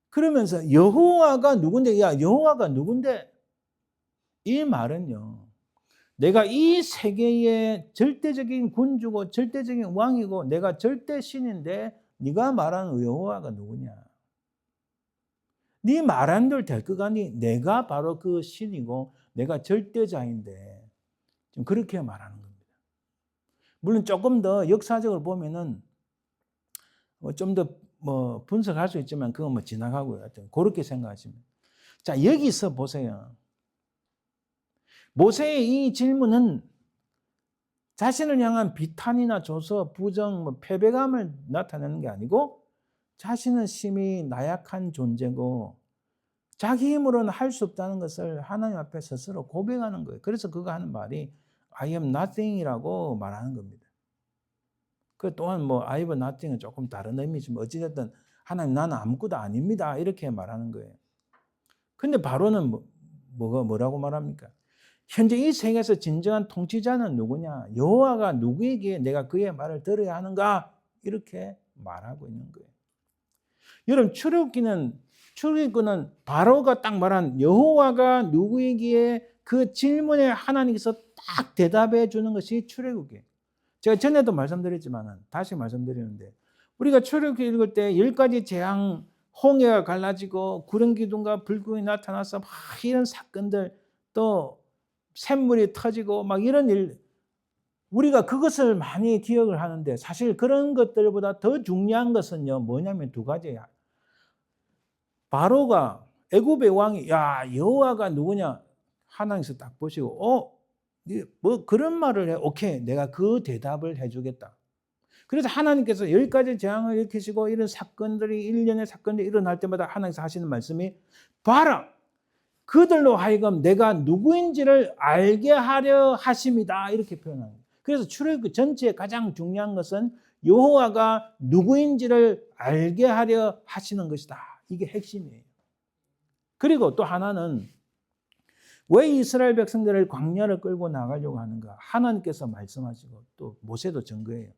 A: 그러면서 여호와가 누군데? 야, 여호와가 누군데? 이 말은요. 내가 이 세계의 절대적인 군주고 절대적인 왕이고 내가 절대 신인데 네가 말하는 여호와가 누구냐? 네 말한 대로 될 것 같니? 내가 바로 그 신이고 내가 절대자인데 좀 그렇게 말하는 겁니다. 물론 조금 더 역사적으로 보면은 좀 더 뭐 분석할 수 있지만 그건 뭐 지나가고요. 하여튼 그렇게 생각하시면. 자, 여기서 보세요. 모세의 이 질문은 자신을 향한 비탄이나 조소, 부정, 패배감을 나타내는 게 아니고 자신은 심히 나약한 존재고 자기 힘으로는 할 수 없다는 것을 하나님 앞에 스스로 고백하는 거예요. 그래서 그가 하는 말이 I am nothing이라고 말하는 겁니다. 그 또한 뭐 I am nothing은 조금 다른 의미지만 어찌됐든 하나님 나는 아무것도 아닙니다. 이렇게 말하는 거예요. 근데 바로는 뭐라고 말합니까? 현재 이 세계에서 진정한 통치자는 누구냐? 여호와가 누구에게 내가 그의 말을 들어야 하는가? 이렇게 말하고 있는 거예요. 여러분 출애굽기는 바로가 딱 말한 여호와가 누구에게 그 질문에 하나님께서 딱 대답해 주는 것이 출애굽기예요. 제가 전에도 말씀드렸지만 다시 말씀드리는데 우리가 출애굽기 읽을 때 10가지 재앙, 홍해가 갈라지고 구름 기둥과 불꽃이 나타나서 막 이런 사건들 또 샘물이 터지고 막 이런 일 우리가 그것을 많이 기억을 하는데 사실 그런 것들보다 더 중요한 것은요 뭐냐면 두 가지야. 바로가 애굽의 왕이 야 여호와가 누구냐 하나님께서 딱 보시고 뭐 그런 말을 해 오케이 내가 그 대답을 해주겠다. 그래서 하나님께서 10가지 재앙을 일으키시고 이런 사건들이 일련의 사건들이 일어날 때마다 하나님께서 하시는 말씀이 봐라 그들로 하여금 내가 누구인지를 알게 하려 하심이다 이렇게 표현합니다. 그래서 출애굽기 전체의 가장 중요한 것은 여호와가 누구인지를 알게 하려 하시는 것이다. 이게 핵심이에요. 그리고 또 하나는 왜 이스라엘 백성들을 광야를 끌고 나가려고 하는가? 하나님께서 말씀하시고 또 모세도 증거해요.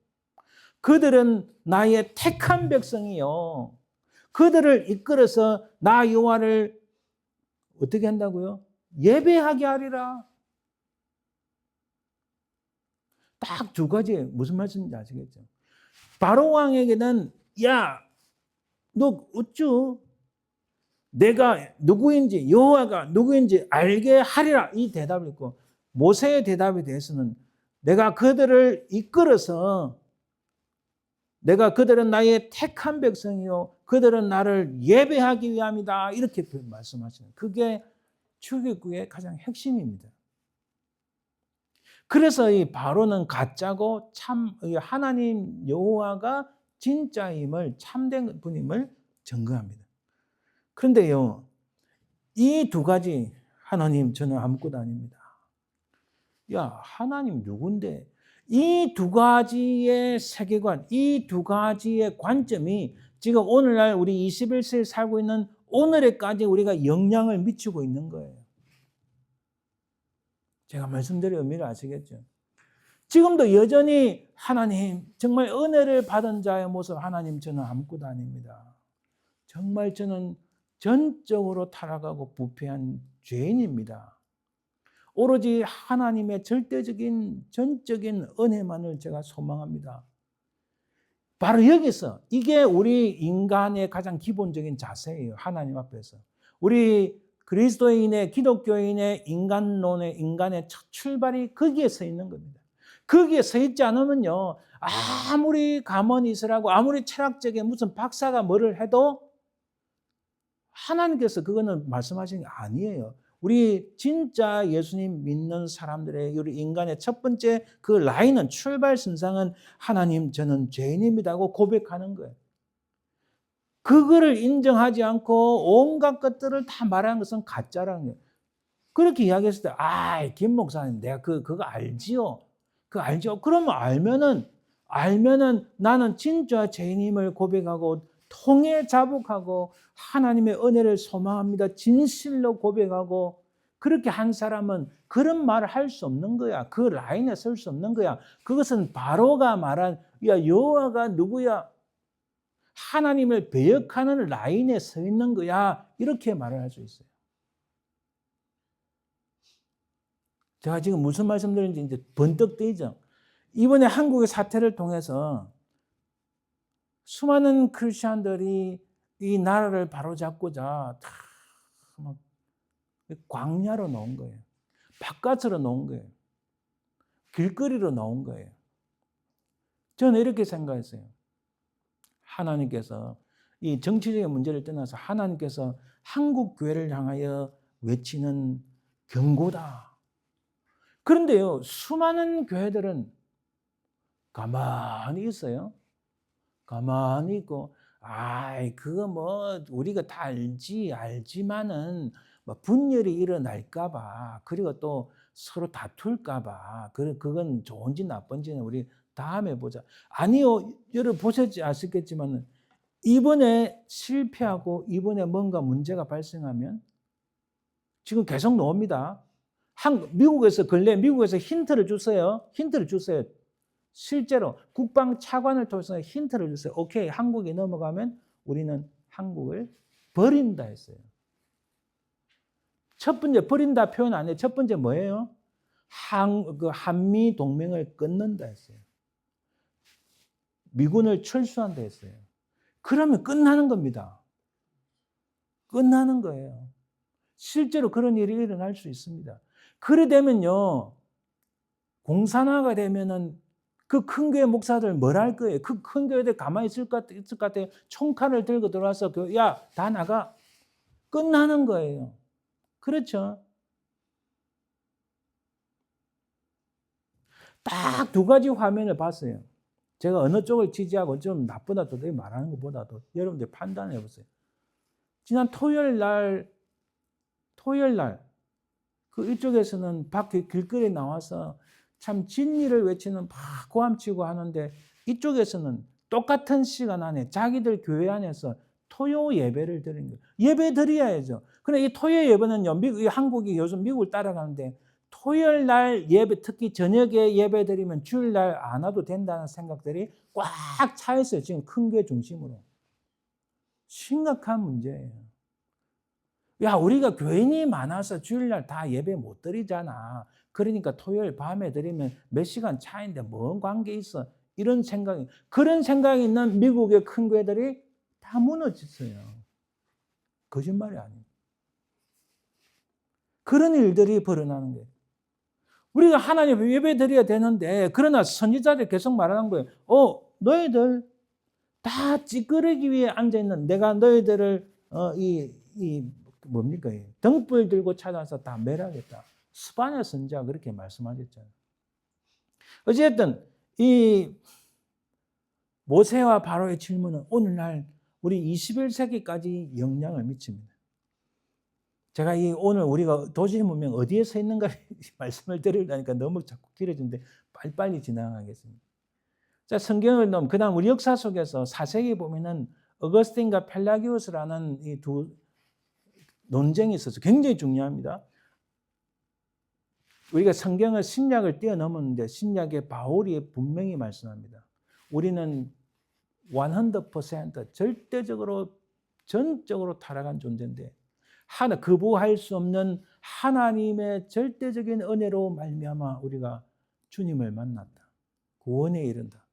A: 그들은 나의 택한 백성이요. 그들을 이끌어서 나 여호와를 어떻게 한다고요? 예배하게 하리라. 딱 두 가지 무슨 말씀인지 아시겠죠? 바로 왕에게는 야, 너 어쭈? 내가 누구인지 여호와가 누구인지 알게 하리라 이 대답을 했고 모세의 대답에 대해서는 내가 그들을 이끌어서 내가 그들은 나의 택한 백성이요 그들은 나를 예배하기 위함이다 이렇게 말씀하시는 그게 출애굽기의 가장 핵심입니다. 그래서 이 바로는 가짜고 이 하나님 여호와가 진짜임을, 참된 분임을 증거합니다. 그런데요, 이 두 가지, 하나님 저는 아무것도 아닙니다. 야, 하나님 누군데? 이 두 가지의 세계관, 이 두 가지의 관점이 지금 오늘날 우리 21세기에 살고 있는 오늘에까지 우리가 영향을 미치고 있는 거예요. 제가 말씀드린 의미를 아시겠죠? 지금도 여전히 하나님, 정말 은혜를 받은 자의 모습, 하나님 저는 아무것도 아닙니다. 정말 저는 전적으로 타락하고 부패한 죄인입니다. 오로지 하나님의 절대적인 전적인 은혜만을 제가 소망합니다. 바로 여기서 이게 우리 인간의 가장 기본적인 자세예요. 하나님 앞에서. 우리 그리스도인의, 기독교인의 인간의 첫 출발이 거기에 서 있는 겁니다. 거기에 서 있지 않으면요, 아무리 가만히 있으라고, 아무리 철학적인 무슨 박사가 뭐를 해도 하나님께서 그거는 말씀하시는 게 아니에요. 우리 진짜 예수님 믿는 사람들의, 우리 인간의 첫 번째 그 라인은, 출발선상은 하나님 저는 죄인입니다고 고백하는 거예요. 그거를 인정하지 않고 온갖 것들을 다 말하는 것은 가짜라는 거예요. 그렇게 이야기했을 때, 김 목사님 내가 그거 알지요? 그거 알죠? 그러면 알면은 나는 진짜 죄인임을 고백하고 통해 자복하고 하나님의 은혜를 소망합니다. 진실로 고백하고, 그렇게 한 사람은 그런 말을 할 수 없는 거야. 그 라인에 설 수 없는 거야. 그것은 바로가 말한, 야, 여호와가 누구야? 하나님을 배역하는 라인에 서 있는 거야. 이렇게 말을 할 수 있어요. 제가 지금 무슨 말씀드리는지 이제 번뜩 뜨이죠. 이번에 한국의 사태를 통해서 수많은 크리스천들이 이 나라를 바로잡고자 다 막 광야로 나온 거예요. 바깥으로 나온 거예요. 길거리로 나온 거예요. 저는 이렇게 생각했어요. 하나님께서 이 정치적인 문제를 떠나서 하나님께서 한국 교회를 향하여 외치는 경고다. 그런데요, 수많은 교회들은 가만히 있어요. 가만히 있고, 그거 뭐 우리가 다 알지만은 뭐 분열이 일어날까봐, 그리고 또 서로 다툴까봐, 그건 좋은지 나쁜지는 우리 다음에 보자. 아니요, 여러분 보셨지 아시겠지만 이번에 실패하고 이번에 뭔가 문제가 발생하면 지금 계속 나옵니다. 미국에서 근래 미국에서 힌트를 주세요. 실제로 국방 차관을 통해서 힌트를 주세요. 오케이, 한국이 넘어가면 우리는 한국을 버린다 했어요. 첫 번째 버린다 표현 안 해요. 첫 번째 뭐예요? 한미 동맹을 끊는다 했어요. 미군을 철수한다 했어요. 그러면 끝나는 겁니다. 끝나는 거예요. 실제로 그런 일이 일어날 수 있습니다. 그래 되면요, 공산화가 되면은 그 큰 교회 목사들 뭘 할 거예요? 그 큰 교회들 가만히 있을 것 같아요. 총칼을 들고 들어와서 야, 다 나가. 끝나는 거예요. 그렇죠? 딱 두 가지 화면을 봤어요. 제가 어느 쪽을 지지하고 좀 나쁘다 또 말하는 것보다도 여러분들 판단해 보세요. 지난 토요일 날 그 이쪽에서는 밖에 길거리에 나와서 참 진리를 외치는 막 고함치고 하는데, 이쪽에서는 똑같은 시간 안에 자기들 교회 안에서 토요 예배를 드린 거예요. 예배 드려야죠. 근데 이 토요 예배는요, 한국이 요즘 미국을 따라가는데, 토요일 날 예배, 특히 저녁에 예배 드리면 주일 날 안 와도 된다는 생각들이 꽉 차 있어요. 지금 큰 교회 중심으로. 심각한 문제예요. 야, 우리가 교인이 많아서 주일날 다 예배 못 드리잖아. 그러니까 토요일 밤에 드리면 몇 시간 차인데 뭔 관계 있어? 그런 생각이 있는 미국의 큰 교회들이 다 무너졌어요. 거짓말이 아니에요. 그런 일들이 벌어나는 거예요. 우리가 하나님 예배 드려야 되는데, 그러나 선지자들 계속 말하는 거예요. 너희들 다 찌끄러기 위에 앉아있는, 내가 너희들을 등불 들고 찾아서 다 멸하겠다. 스바냐 선지자가 그렇게 말씀하셨잖아요. 어쨌든 이 모세와 바로의 질문은 오늘날 우리 21세기까지 영향을 미칩니다. 제가 오늘 우리가 도시 문명 어디에 서 있는가 말씀을 드리려니까 너무 자꾸 길어지는데 빨리빨리 지나가겠습니다. 자, 성경을 넘 그다음 우리 역사 속에서 4세기 보면은 어거스틴과 펠라기우스라는 이 두 논쟁이 있어서 굉장히 중요합니다. 우리가 성경을 신약을 뛰어넘었는데 신약의 바울이 분명히 말씀합니다. 우리는 100% 절대적으로 전적으로 타락한 존재인데 거부할 수 없는 하나님의 절대적인 은혜로 말미암아 우리가 주님을 만났다. 구원에 이른다.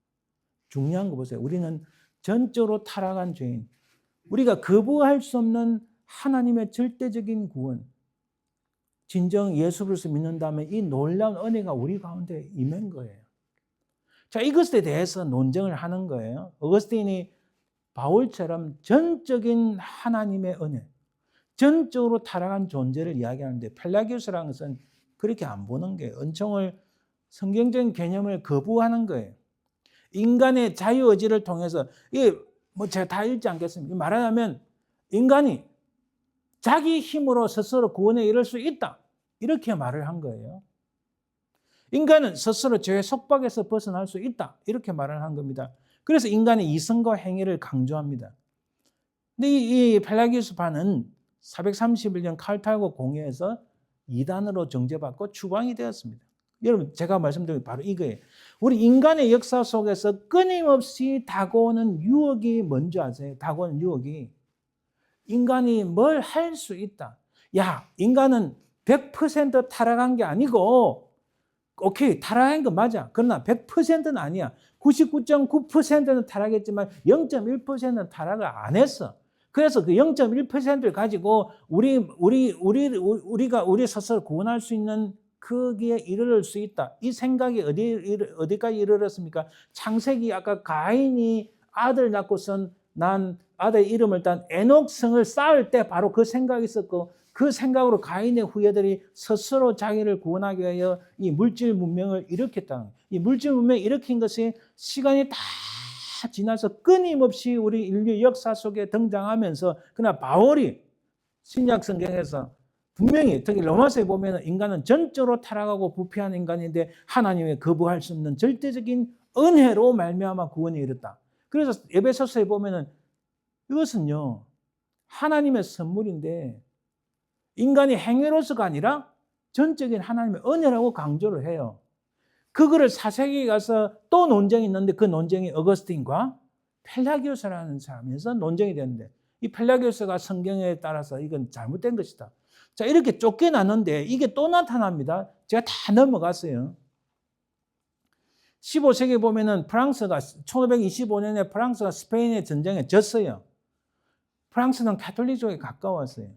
A: 중요한 거 보세요. 우리는 전적으로 타락한 죄인. 우리가 거부할 수 없는 하나님의 절대적인 구원. 진정 예수 그리스도 믿는다면 이 놀라운 은혜가 우리 가운데 임한 거예요. 자, 이것에 대해서 논쟁을 하는 거예요. 어거스틴이 바울처럼 전적인 하나님의 은혜, 전적으로 타락한 존재를 이야기하는데 펠라기우스라는 것은 그렇게 안 보는 거예요. 은총을 성경적인 개념을 거부하는 거예요. 인간의 자유의지를 통해서 제가 다 읽지 않겠습니다. 말하자면 인간이 자기 힘으로 스스로 구원에 이를 수 있다. 이렇게 말을 한 거예요. 인간은 스스로 죄의 속박에서 벗어날 수 있다. 이렇게 말을 한 겁니다. 그래서 인간의 이성과 행위를 강조합니다. 근데 이 펠라기우스파는 431년 칼타고 공회에서 이단으로 정죄받고 추방이 되었습니다. 여러분 제가 말씀드린 게 바로 이거예요. 우리 인간의 역사 속에서 끊임없이 다가오는 유혹이 뭔지 아세요? 다가오는 유혹이 인간이 뭘 할 수 있다. 야, 인간은 100% 타락한 게 아니고 오케이, 타락한 거 맞아. 그러나 100%는 아니야. 99.9%는 타락했지만 0.1%는 타락을 안 했어. 그래서 그 0.1%를 가지고 우리가 우리 스스로 구원할 수 있는 거기에 이르를 수 있다. 이 생각이 어디까지 이르렀습니까? 창세기 아까 가인이 아들 낳고선 난 아들 이름을 딴 에녹성을 쌓을 때 바로 그 생각이 있었고 그 생각으로 가인의 후예들이 스스로 자기를 구원하기 위하여 이 물질 문명을 일으켰다는 거예요. 이 물질 문명을 일으킨 것이 시간이 다 지나서 끊임없이 우리 인류 역사 속에 등장하면서 그러나 바울이 신약 성경에서 분명히 특히 로마서에 보면 인간은 전적으로 타락하고 부패한 인간인데 하나님의 거부할 수 없는 절대적인 은혜로 말미암아 구원에 이르렀다. 그래서 에베소서에 보면은 이것은요 하나님의 선물인데 인간이 행위로서가 아니라 전적인 하나님의 은혜라고 강조를 해요. 그거를 4세기에 가서 또 논쟁이 있는데 그 논쟁이 어거스틴과 펠라기우스라는 사람에서 논쟁이 되는데 이 펠라기우스가 성경에 따라서 이건 잘못된 것이다. 자, 이렇게 쫓겨났는데 이게 또 나타납니다. 제가 다 넘어갔어요. 15세기에 보면은 프랑스가 1525년에 프랑스가 스페인의 전쟁에 졌어요. 프랑스는 가톨릭쪽에 가까웠어요.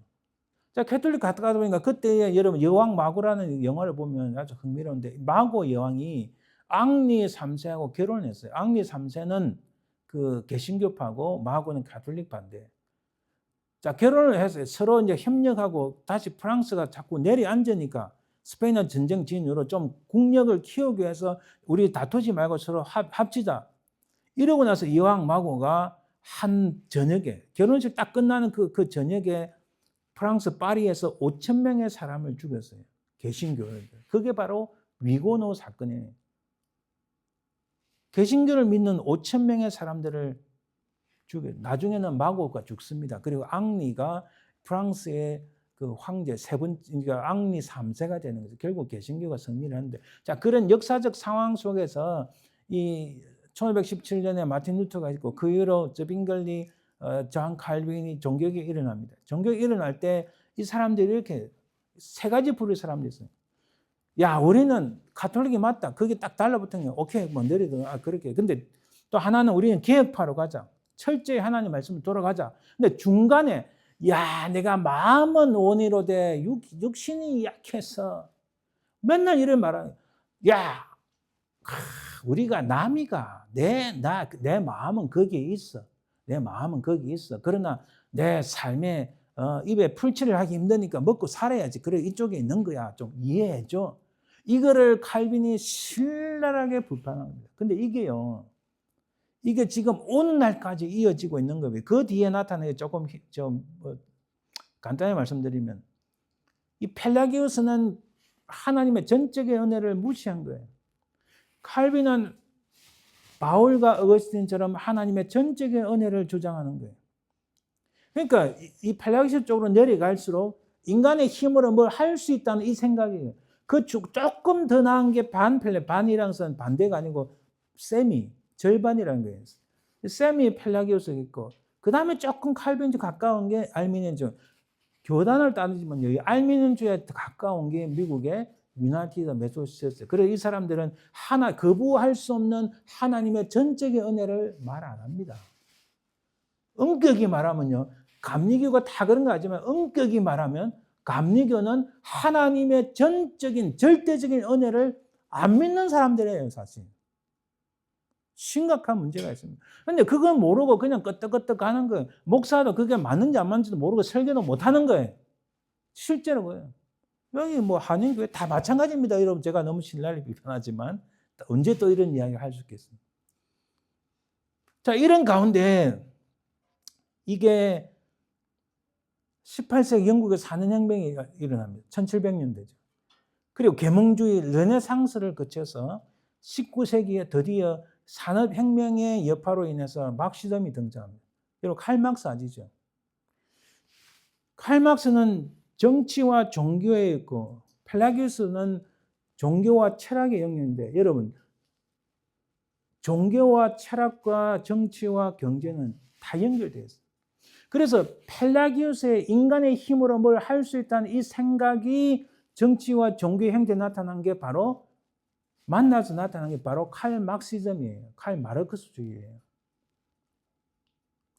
A: 자, 가톨릭 가까다 보니까 그때 여러분 여왕 마고라는 영화를 보면 아주 흥미로운데 마고 여왕이 앙리 3세하고 결혼했어요. 앙리 3세는 그 개신교파고 마고는 가톨릭파인데 자, 결혼을 해서 서로 이제 협력하고 다시 프랑스가 자꾸 내려앉으니까 스페인은 전쟁 진으로 좀 국력을 키우기 위해서 우리 다투지 말고 서로 합치자. 이러고 나서 여왕 마고가 한 저녁에 결혼식 딱 끝나는 그 저녁에 프랑스 파리에서 5,000명의 사람을 죽였어요. 개신교를. 그게 바로 위고노 사건이에요. 개신교를 믿는 5,000명의 사람들을 죽여요. 나중에는 마고가 죽습니다. 그리고 앙리가 프랑스의 그 황제 그러니까 앙리 3세가 되는 거죠. 결국 개신교가 승리를 하는데 자, 그런 역사적 상황 속에서 이 1517년에 마틴 루터가 있고 그 이후로 저빙글리 존 칼빈이 종교개혁이 일어납니다. 종교개혁이 일어날 때 이 사람들이 이렇게 세 가지 부류의 사람들이 있어요. 야, 우리는 가톨릭이 맞다. 그게 딱 달라붙은 게 오케이, 뭐 내리든 그렇게. 근데 또 하나는 우리는 개혁파로 가자. 철저히 하나님 말씀을 돌아가자. 근데 중간에 야, 내가 마음은 원의로 돼. 육신이 약해서 맨날 이런 말하는 야, 우리가 남이가 내 마음은 거기에 있어. 내 마음은 거기 있어. 그러나 내 삶에 입에 풀칠을 하기 힘드니까 먹고 살아야지. 그래 이쪽에 있는 거야. 좀 이해해줘. 이거를 칼빈이 신랄하게 불판합니다. 근데 이게 지금 오늘날까지 이어지고 있는 거예요. 그 뒤에 나타나요. 조금 좀 간단히 말씀드리면 이 펠라기우스는 하나님의 전적인 은혜를 무시한 거예요. 칼빈은 바울과 어거스틴처럼 하나님의 전적인 은혜를 주장하는 거예요. 그러니까 이 펠라기우스 쪽으로 내려갈수록 인간의 힘으로 뭘 할 수 있다는 이 생각이에요. 그 조금 더 나은 게 반이라는 것은 반대가 아니고 절반이라는 거예요. 세미 펠라기우스가 있고 그 다음에 조금 칼빈주 가까운 게 알미니언주. 교단을 따지면 여기 알미니언주에 가까운 게 미국의 유나이티드 메소시스트. 그래서 이 사람들은 거부할 수 없는 하나님의 전적인 은혜를 말 안 합니다. 엄격히 말하면요. 감리교가 다 그런 거 아니지만 엄격히 말하면 감리교는 하나님의 전적인 절대적인 은혜를 안 믿는 사람들이에요, 사실. 심각한 문제가 있습니다. 근데 그건 모르고 그냥 끄떡끄떡 가는 거예요. 목사도 그게 맞는지 안 맞는지도 모르고 설교도 못 하는 거예요. 실제로 그래요. 여기 뭐 한인교회 다 마찬가지입니다. 여러분 제가 너무 신랄히 비판하지만 언제 또 이런 이야기 할 수 있겠습니까? 자, 이런 가운데 이게 18세기 영국에 산업혁명이 일어납니다. 1700년대죠. 그리고 계몽주의 르네상스를 거쳐서 19세기에 드디어 산업혁명의 여파로 인해서 막시즘이 등장합니다. 여러분 칼막스 아시죠? 칼막스는 정치와 종교에 있고 펠라기우스는 종교와 철학의 영역인데 여러분 종교와 철학과 정치와 경제는 다 연결되어 있어요. 그래서 펠라기우스의 인간의 힘으로 뭘 할 수 있다는 이 생각이 정치와 종교의 형태에 나타난 게 바로 만나서 나타난 게 바로 칼막시즘이에요. 칼마르크스주의예요.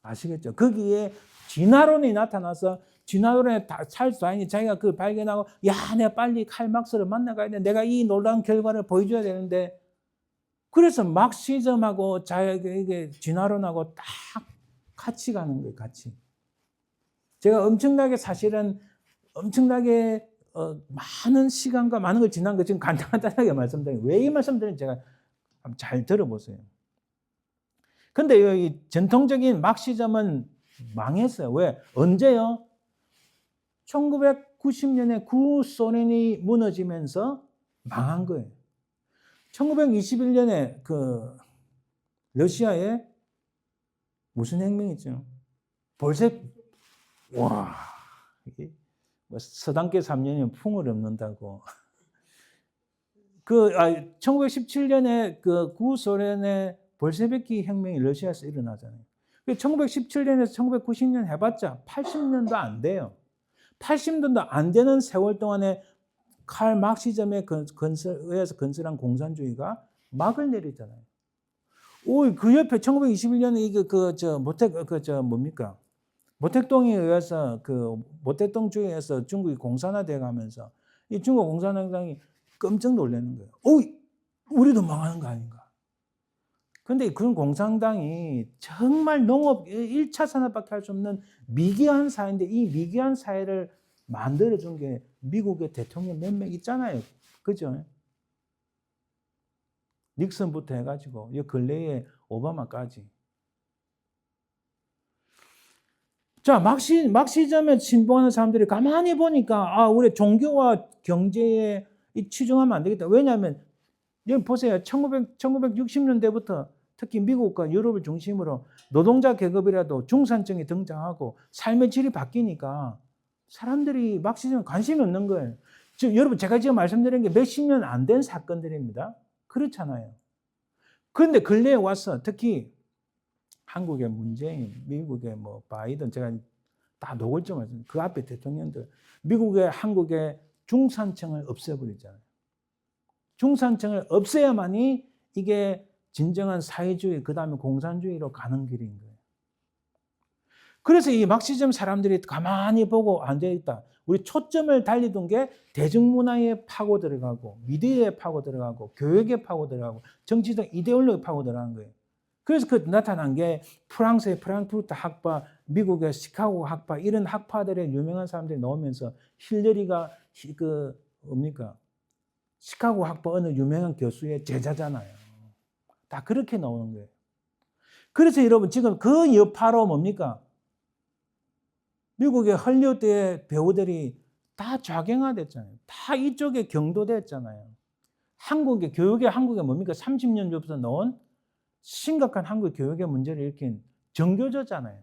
A: 아시겠죠? 거기에 진화론이 나타나서 진화론에 찰스 다인이 자기가 그걸 발견하고 야, 내가 빨리 칼막스를 만나가야 돼. 내가 이 놀라운 결과를 보여줘야 되는데 그래서 막시즘하고 이게 진화론하고 딱 같이 가는 거예요. 같이. 제가 사실은 엄청나게 많은 시간과 많은 걸 지난 거 지금 간단하게 말씀드려요. 왜 이 말씀드리는지 제가 한번 잘 들어보세요. 근데 이 전통적인 막시즘은 망했어요. 왜? 언제요? 1990년에 구소련이 무너지면서 망한 거예요. 1921년에 그 러시아에 무슨 혁명이 있죠? 와, 이게 뭐 서당계 3년이면 풍을 엎는다고. 1917년에 그 구소련의 볼셰비키 혁명이 러시아에서 일어나잖아요. 1917년에서 1990년 해봤자 80년도 안 돼요. 80년도 안 되는 세월 동안에 칼 막시즘에 의해서 건설한 공산주의가 막을 내리잖아요. 그 옆에 1921년에 이게 뭡니까? 모택동에 의해서 모택동주의에서 중국이 공산화돼 가면서 이 중국 공산당이 깜짝 놀라는 거예요. 우리도 망하는 거 아닌가? 근데 그런 공산당이 정말 농업 1차 산업밖에 할 수 없는 미개한 사회인데 이 미개한 사회를 만들어준 게 미국의 대통령 몇 명 있잖아요. 그죠? 닉슨부터 해가지고 이 근래에 오바마까지. 자, 막시즘에 진보하는 사람들이 가만히 보니까 우리 종교와 경제에 치중하면 안 되겠다. 왜냐하면 여기 보세요. 1960년대부터 특히 미국과 유럽을 중심으로 노동자 계급이라도 중산층이 등장하고 삶의 질이 바뀌니까 사람들이 막시즘에 관심이 없는 거예요. 여러분 제가 지금 말씀드린 게 몇십 년 안 된 사건들입니다. 그렇잖아요. 그런데 근래에 와서 특히 한국의 문재인, 미국의 뭐 바이든 제가 다 노골적 말씀. 그 앞에 대통령들 한국의 중산층을 없애버리잖아요. 중산층을 없애야만이 이게 진정한 사회주의 그다음에 공산주의로 가는 길인 거예요. 그래서 이 막시즘 사람들이 가만히 보고 안 되겠다. 우리 초점을 달리던 게 대중문화에 파고 들어가고 미디어에 파고 들어가고 교육에 파고 들어가고 정치적 이데올로기에 파고 들어간 거예요. 그래서 나타난 게 프랑스의 프랑크푸르트 학파, 미국의 시카고 학파 이런 학파들의 유명한 사람들이 나오면서 힐러리가 뭡니까? 시카고 학파 어느 유명한 교수의 제자잖아요. 다 그렇게 나오는 거예요. 그래서 여러분 지금 그 여파로 뭡니까? 미국의 헐리우드의 배우들이 다 좌경화됐잖아요. 다 이쪽에 경도됐잖아요. 한국에 뭡니까? 30년 전부터 나온 심각한 한국 교육의 문제를 일으킨 정교조잖아요.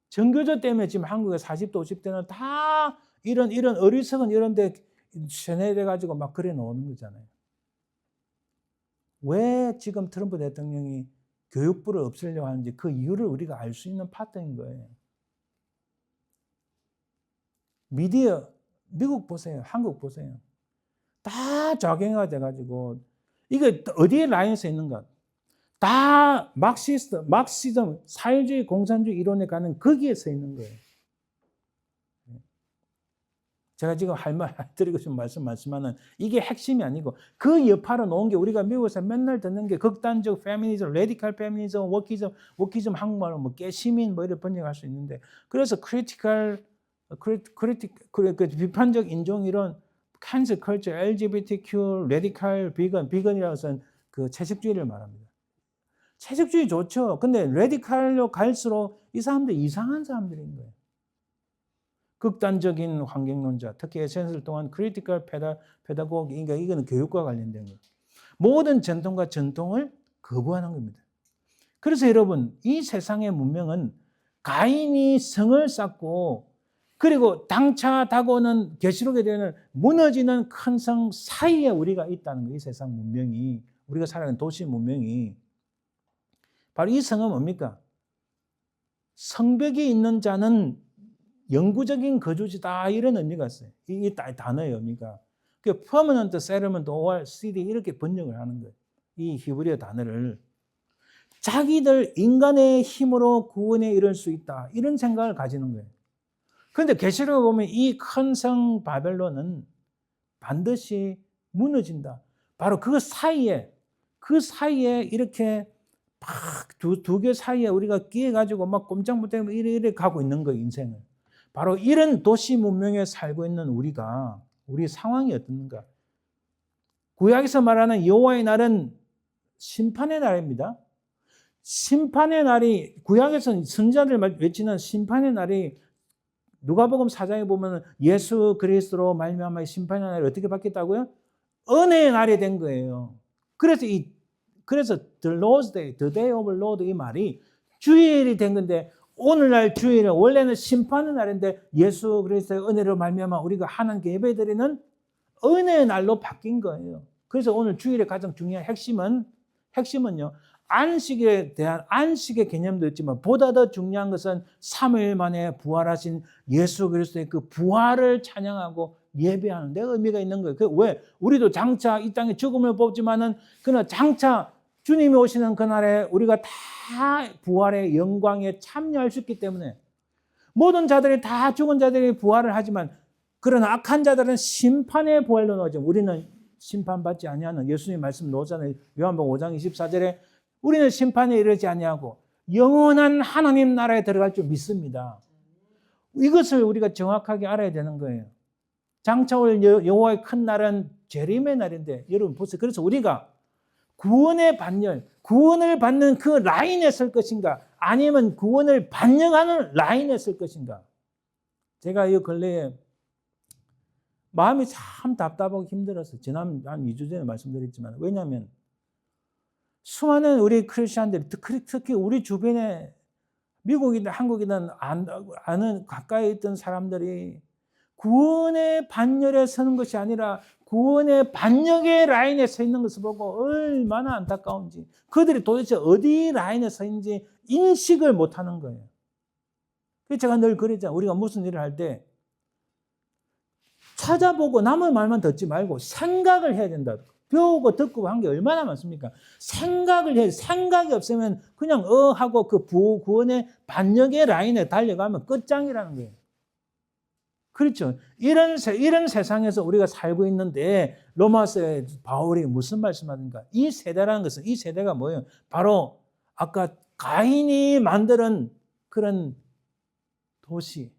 A: 정교조 때문에 지금 한국의 40대, 50대는 다 이런 어리석은 이런 데 세뇌돼 가지고 막 그래 놓는 거잖아요. 왜 지금 트럼프 대통령이 교육부를 없애려고 하는지 그 이유를 우리가 알 수 있는 파트인 거예요. 미디어, 미국 보세요. 한국 보세요. 다 좌경화돼 가지고 이게 어디에 라인에서 있는가? 다 막시즘, 사회주의, 공산주의 이론에 가는 거기에 서 있는 거예요. 제가 지금 할 말 드리고 싶은 말씀하는 이게 핵심이 아니고 그 여파로 놓은 게 우리가 미국에서 맨날 듣는 게 극단적 페미니즘, 레디컬 페미니즘, 워키즘 한국말로 뭐 깨시민 뭐 이렇게 번역할 수 있는데 그래서 비판적 인종 이론, 캔슬 컬처, LGBTQ, 레디컬 비건이라고 해서 그 채식주의를 말합니다. 채식주의 좋죠. 근데 레디칼로 갈수록 이 사람들 이상한 사람들인 거예요. 극단적인 환경론자, 특히 에센스를 통한 크리티컬 페다고기, 그러니까 이거는 교육과 관련된 거예요. 모든 전통과 전통을 거부하는 겁니다. 그래서 여러분, 이 세상의 문명은 가인이 성을 쌓고 그리고 당차 다가오는 계시록에 대한 무너지는 큰 성 사이에 우리가 있다는 거예요. 이 세상 문명이, 우리가 살아가는 도시 문명이. 바로 이 성은 뭡니까? 성벽이 있는 자는 영구적인 거주지다 이런 의미가 있어요. 이 단어의 의미가. 그 permanent settlement or city 이렇게 번역을 하는 거예요. 이 히브리어 단어를. 자기들 인간의 힘으로 구원에 이를 수 있다. 이런 생각을 가지는 거예요. 그런데 계시록에 보면 이 큰 성 바벨론은 반드시 무너진다. 바로 그 사이에 이렇게 막 두 개 사이에 우리가 끼어가지고 막 꼼짝 못하고 이래 가고 있는 거예요, 인생을. 바로 이런 도시 문명에 살고 있는 우리 상황이 어떤가? 구약에서 말하는 여호와의 날은 심판의 날입니다. 심판의 날이 구약에서 선지자들 외치는 심판의 날이 누가복음 4장에 보면 예수 그리스도로 말미암아 심판의 날이 어떻게 바뀌었다고요? 은혜의 날이 된 거예요. 그래서 the Lord's Day, the Day of the Lord 이 말이 주일이 된 건데 오늘날 주일은 원래는 심판의 날인데 예수 그리스도의 은혜로 말미암아 우리가 하나님께 예배드리는 은혜의 날로 바뀐 거예요. 그래서 오늘 주일의 가장 중요한 핵심은요. 안식에 대한 안식의 개념도 있지만 보다 더 중요한 것은 3일 만에 부활하신 예수 그리스도의 그 부활을 찬양하고 예배하는 데 의미가 있는 거예요. 왜? 우리도 장차 이 땅에 죽음을 뽑지만은 그러나 장차 주님이 오시는 그날에 우리가 다 부활의 영광에 참여할 수 있기 때문에 모든 자들이 다 죽은 자들이 부활을 하지만 그러나 악한 자들은 심판의 부활로 나오죠. 우리는 심판받지 아니하는 예수님 말씀 나오잖아요. 요한복음 5장 24절에 우리는 심판에 이르지 아니하고 영원한 하나님 나라에 들어갈 줄 믿습니다. 이것을 우리가 정확하게 알아야 되는 거예요. 장차 올 여호와의 큰 날은 재림의 날인데 여러분 보세요. 그래서 우리가 구원의 반열, 구원을 받는 그 라인에 설 것인가 아니면 구원을 반영하는 라인에 설 것인가. 제가 이 근래에 마음이 참 답답하고 힘들어서 지난 한 2주 전에 말씀드렸지만 왜냐하면 수많은 우리 크리스천들 특히 우리 주변에 미국이든 한국이든 아는 가까이 있던 사람들이 구원의 반열에 서는 것이 아니라 구원의 반역의 라인에 서 있는 것을 보고 얼마나 안타까운지 그들이 도대체 어디 라인에 서 있는지 인식을 못하는 거예요. 그래서 제가 늘 그랬잖아요. 우리가 무슨 일을 할 때 찾아보고 남의 말만 듣지 말고 생각을 해야 된다. 배우고 듣고 한 게 얼마나 많습니까? 생각을 해야 돼. 생각이 없으면 그냥 하고 그 구원의 반역의 라인에 달려가면 끝장이라는 거예요. 그렇죠. 이런 세상에서 우리가 살고 있는데 로마서에 바울이 무슨 말씀하는가? 이 세대라는 것은 이 세대가 뭐예요? 바로 아까 가인이 만드는 그런 도시,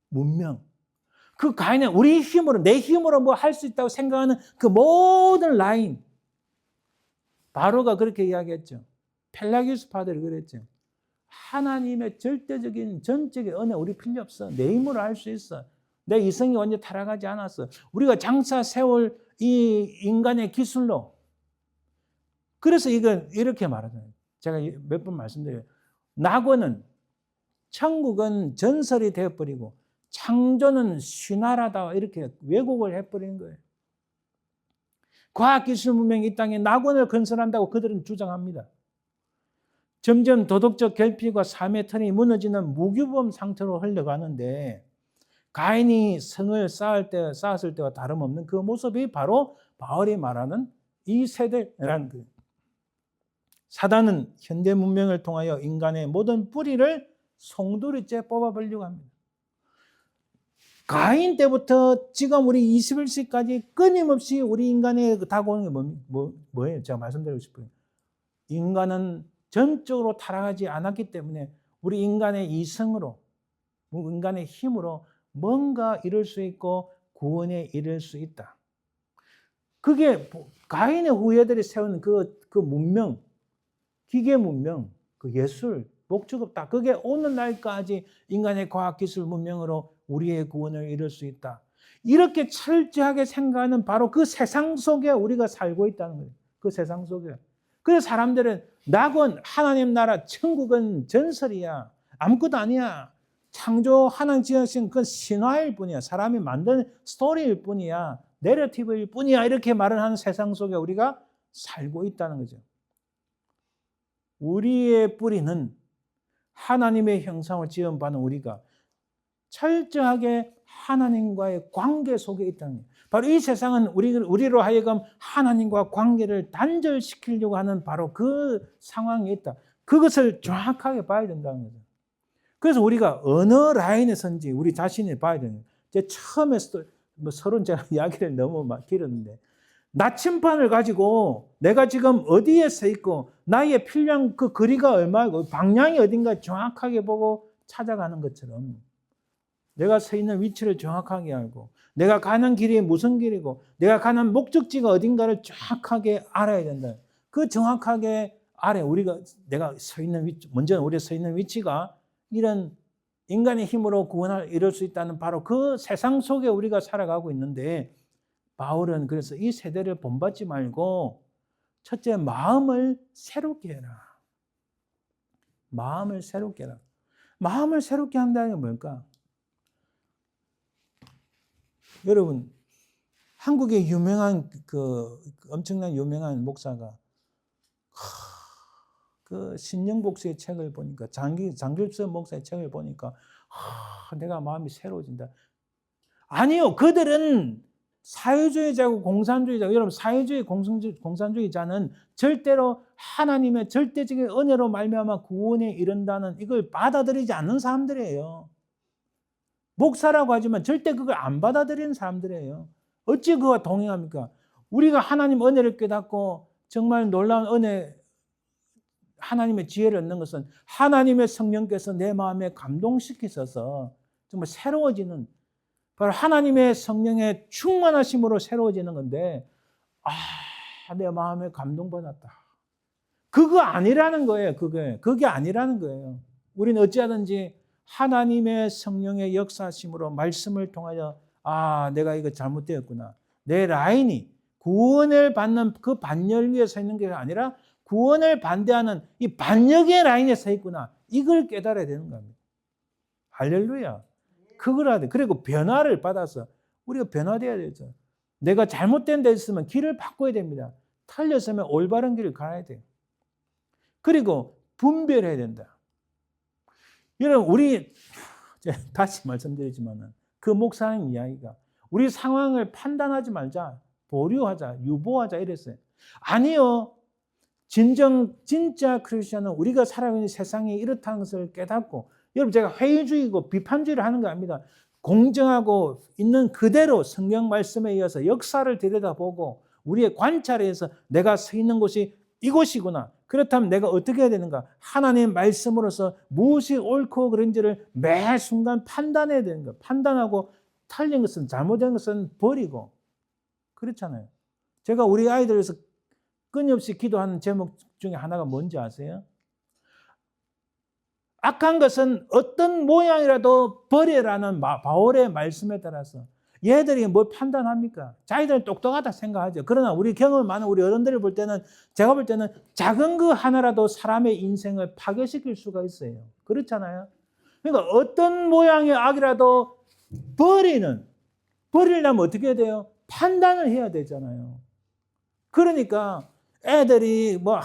A: 문명. 그 가인은 우리 힘으로, 내 힘으로 뭐 할 수 있다고 생각하는 그 모든 라인, 바로가 그렇게 이야기했죠. 펠라기우스 파들이 그랬죠. 하나님의 절대적인 전적인 은혜 우리 필요 없어. 내 힘으로 할 수 있어. 내 이성이 완전 타락하지 않았어. 우리가 장차 세월 이 인간의 기술로. 그래서 이건 이렇게 말하잖아요. 제가 몇 번 말씀드려요. 낙원은, 천국은 전설이 되어버리고 창조는 신화라다 이렇게 왜곡을 해버리는 거예요. 과학기술 문명이 이 땅에 낙원을 건설한다고 그들은 주장합니다. 점점 도덕적 결핍과 삶의 턴이 무너지는 무규범 상태로 흘러가는데 가인이 성을 쌓았을 때와 다름없는 그 모습이 바로 바울이 말하는 이 세대라는 거예요. 사단은 현대 문명을 통하여 인간의 모든 뿌리를 송두리째 뽑아버리려고 합니다. 가인 때부터 지금 우리 21세기까지 끊임없이 우리 인간에 다가오는 게 뭐예요? 제가 말씀드리고 싶어요. 인간은 전적으로 타락하지 않았기 때문에 우리 인간의 이성으로, 인간의 힘으로 뭔가 이룰 수 있고 구원에 이를 수 있다. 그게 가인의 후예들이 세우는 그 문명, 기계 문명, 그 예술, 목적 없다. 그게 오늘날까지 인간의 과학기술 문명으로 우리의 구원을 이룰 수 있다. 이렇게 철저하게 생각하는 바로 그 세상 속에 우리가 살고 있다는 거예요. 그 세상 속에. 그래서 사람들은 낙원, 하나님 나라, 천국은 전설이야. 아무것도 아니야. 창조 하나님 지으신 그 신화일 뿐이야. 사람이 만든 스토리일 뿐이야. 내러티브일 뿐이야. 이렇게 말을 하는 세상 속에 우리가 살고 있다는 거죠. 우리의 뿌리는 하나님의 형상을 지음받은 우리가 철저하게 하나님과의 관계 속에 있다는 거예요. 바로 이 세상은 우리로 하여금 하나님과 관계를 단절시키려고 하는 바로 그 상황에 있다. 그것을 정확하게 봐야 된다는 거죠. 그래서 우리가 어느 라인에 선지 우리 자신을 봐야 되는 거예요. 제가 처음에 서론 제가 이야기를 너무 막 길었는데 나침반을 가지고 내가 지금 어디에 서 있고 나의 필요한 그 거리가 얼마고 방향이 어딘가 정확하게 보고 찾아가는 것처럼 내가 서 있는 위치를 정확하게 알고 내가 가는 길이 무슨 길이고 내가 가는 목적지가 어딘가를 정확하게 알아야 된다. 그 정확하게 알아야 내가 서 있는 위치, 먼저 우리가 서 있는 위치가 이런 인간의 힘으로 구원을 이룰 수 있다는 바로 그 세상 속에 우리가 살아가고 있는데 바울은 그래서 이 세대를 본받지 말고 첫째 마음을 새롭게 해라. 마음을 새롭게 해라. 마음을 새롭게 한다는 게 뭘까? 여러분 한국의 유명한 엄청난 유명한 목사가 그 신영복수의 책을 보니까 장길섭 목사의 책을 보니까 내가 마음이 새로워진다. 아니요. 그들은 사회주의자고 공산주의자고 여러분 사회주의 공산주의자는 절대로 하나님의 절대적인 은혜로 말미암아 구원에 이른다는 이걸 받아들이지 않는 사람들이에요. 목사라고 하지만 절대 그걸 안 받아들이는 사람들이에요. 어찌 그와 동행합니까? 우리가 하나님 은혜를 깨닫고 정말 놀라운 은혜 하나님의 지혜를 얻는 것은 하나님의 성령께서 내 마음에 감동시키셔서 정말 새로워지는 바로 하나님의 성령의 충만하심으로 새로워지는 건데 내 마음에 감동받았다. 그거 아니라는 거예요. 그게 아니라는 거예요. 우리는 어찌하든지 하나님의 성령의 역사심으로 말씀을 통하여 내가 이거 잘못되었구나. 내 라인이 구원을 받는 그 반열 위에 서 있는 게 아니라 구원을 반대하는 이 반역의 라인에 서 있구나. 이걸 깨달아야 되는 겁니다. 할렐루야. 그걸 해야 돼. 그리고 변화를 받아서 우리가 변화돼야 되죠. 내가 잘못된 데 있으면 길을 바꿔야 됩니다. 틀렸으면 올바른 길을 가야 돼요. 그리고 분별해야 된다. 여러분 우리 다시 말씀드리지만 그 목사님 이야기가 우리 상황을 판단하지 말자. 보류하자. 유보하자 이랬어요. 아니요. 진짜 크리스천은 우리가 살아가고 있는 세상이 이렇다는 것을 깨닫고 여러분 제가 회의주의고 비판주의를 하는 거 아닙니다. 공정하고 있는 그대로 성경 말씀에 의해서 역사를 들여다보고 우리의 관찰에 의해서 내가 서 있는 곳이 이곳이구나. 그렇다면 내가 어떻게 해야 되는가? 하나님의 말씀으로서 무엇이 옳고 그른지를 매 순간 판단해야 되는 거예요. 판단하고 틀린 것은 잘못된 것은 버리고 그렇잖아요. 제가 우리 아이들에서 끊임없이 기도하는 제목 중에 하나가 뭔지 아세요? 악한 것은 어떤 모양이라도 버리라는 바울의 말씀에 따라서 얘들이 뭘 판단합니까? 자기들은 똑똑하다 생각하죠. 그러나 우리 경험 많은 우리 어른들을 볼 때는 제가 볼 때는 작은 거 하나라도 사람의 인생을 파괴시킬 수가 있어요. 그렇잖아요. 그러니까 어떤 모양의 악이라도 버리려면 어떻게 해야 돼요? 판단을 해야 되잖아요. 그러니까 애들이 뭐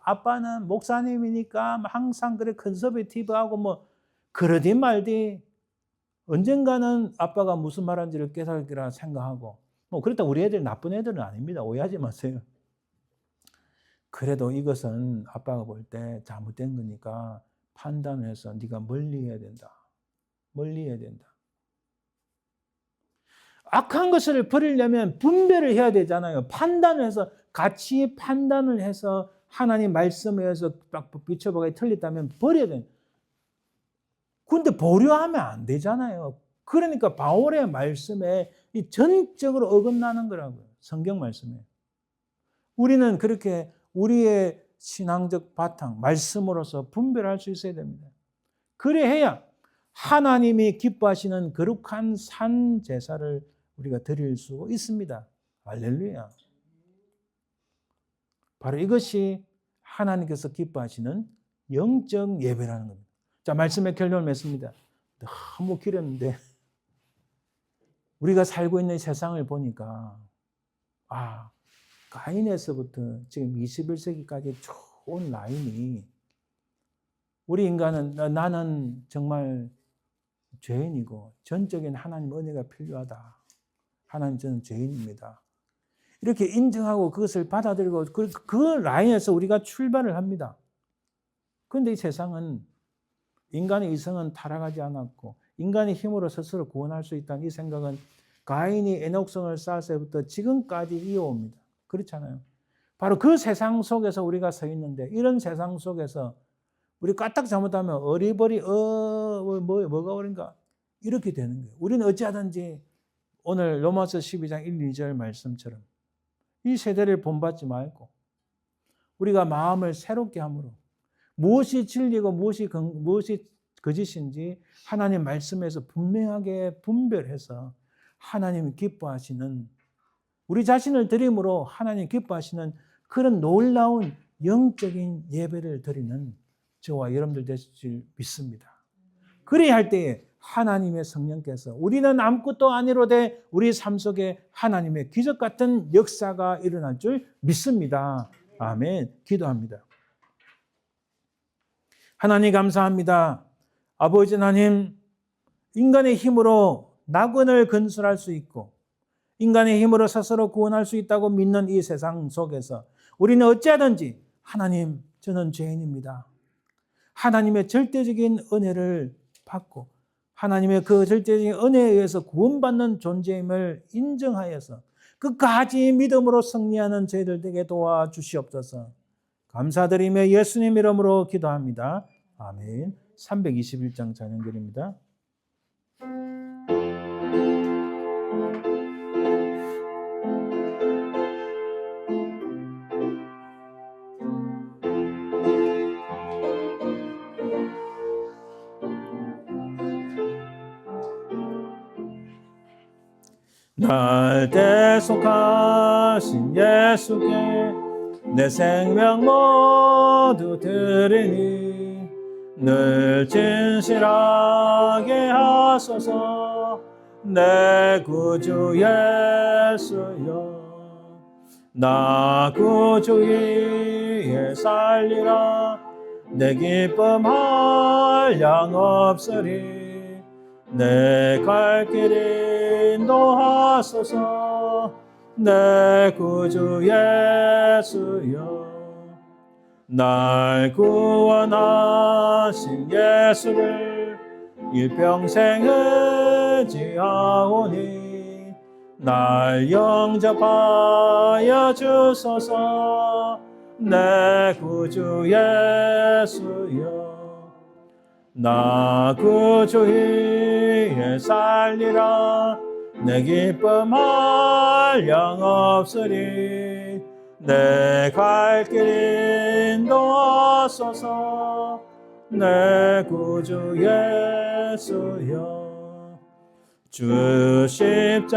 A: 아빠는 목사님이니까 항상 그래 컨서베티브하고 뭐 그러디 말디 언젠가는 아빠가 무슨 말하는지를 깨달으리라 생각하고 뭐 그렇다고 우리 애들이 나쁜 애들은 아닙니다. 오해하지 마세요. 그래도 이것은 아빠가 볼 때 잘못된 거니까 판단을 해서 네가 멀리해야 된다. 멀리해야 된다. 악한 것을 버리려면 분별을 해야 되잖아요. 판단을 해서 같이 판단을 해서 하나님 말씀에 의해서 딱 비춰보가 틀렸다면 버려야 돼요. 근데 보류하면 안 되잖아요. 그러니까 바울의 말씀에 이 전적으로 어긋나는 거라고요. 성경 말씀에. 우리는 그렇게 우리의 신앙적 바탕, 말씀으로서 분별할 수 있어야 됩니다. 그래야 하나님이 기뻐하시는 거룩한 산 제사를 우리가 드릴 수 있습니다. 할렐루야. 바로 이것이 하나님께서 기뻐하시는 영적 예배라는 겁니다. 자, 말씀의 결론을 맺습니다. 너무 길었는데 우리가 살고 있는 세상을 보니까 가인에서부터 지금 21세기까지 좋은 라인이 우리 인간은 나는 정말 죄인이고 전적인 하나님 은혜가 필요하다. 하나님 저는 죄인입니다. 이렇게 인정하고 그것을 받아들이고 그 라인에서 우리가 출발을 합니다. 그런데 이 세상은 인간의 이성은 타락하지 않았고 인간의 힘으로 스스로 구원할 수 있다는 이 생각은 가인이 에녹성을 쌓아서부터 지금까지 이어옵니다. 그렇잖아요. 바로 그 세상 속에서 우리가 서 있는데 이런 세상 속에서 우리 까딱 잘못하면 어리버리 뭐가 어린가 이렇게 되는 거예요. 우리는 어찌하든지 오늘 로마서 12장 1, 2절 말씀처럼 이 세대를 본받지 말고 우리가 마음을 새롭게 함으로 무엇이 진리고 무엇이 거짓인지 하나님 말씀에서 분명하게 분별해서 하나님이 기뻐하시는 우리 자신을 드림으로 하나님 기뻐하시는 그런 놀라운 영적인 예배를 드리는 저와 여러분들 되실 줄 믿습니다. 그래야 할 때에 하나님의 성령께서 우리는 아무것도 아니로되 우리 삶 속에 하나님의 기적 같은 역사가 일어날 줄 믿습니다. 아멘. 기도합니다. 하나님 감사합니다. 아버지 하나님, 인간의 힘으로 낙원을 건설할 수 있고 인간의 힘으로 스스로 구원할 수 있다고 믿는 이 세상 속에서 우리는 어찌하든지 하나님, 저는 죄인입니다. 하나님의 절대적인 은혜를 받고 하나님의 그 절대적인 은혜에 의해서 구원받는 존재임을 인정하여서 끝까지 믿음으로 승리하는 저희들 되게 도와주시옵소서. 감사드리며 예수님 이름으로 기도합니다. 아멘. 321장 찬양결입니다. 날 대속하신 예수께 내 생명 모두 드리니 늘 진실하게 하소서. 내 구주 예수여, 나 구주 위에 살리라. 내 기쁨 한량 없으리. 내 갈 길 인도하소서. 내 구주 예수여, 날 구원하신 예수를 일평생 의지하오니 날 영접하여 주소서. 내 구주 예수여, 나 구주 위에 살리라. 내 기쁨 한량 없으리. 내 갈 길 인도하소서. 내 구주 예수여. 주 십자가에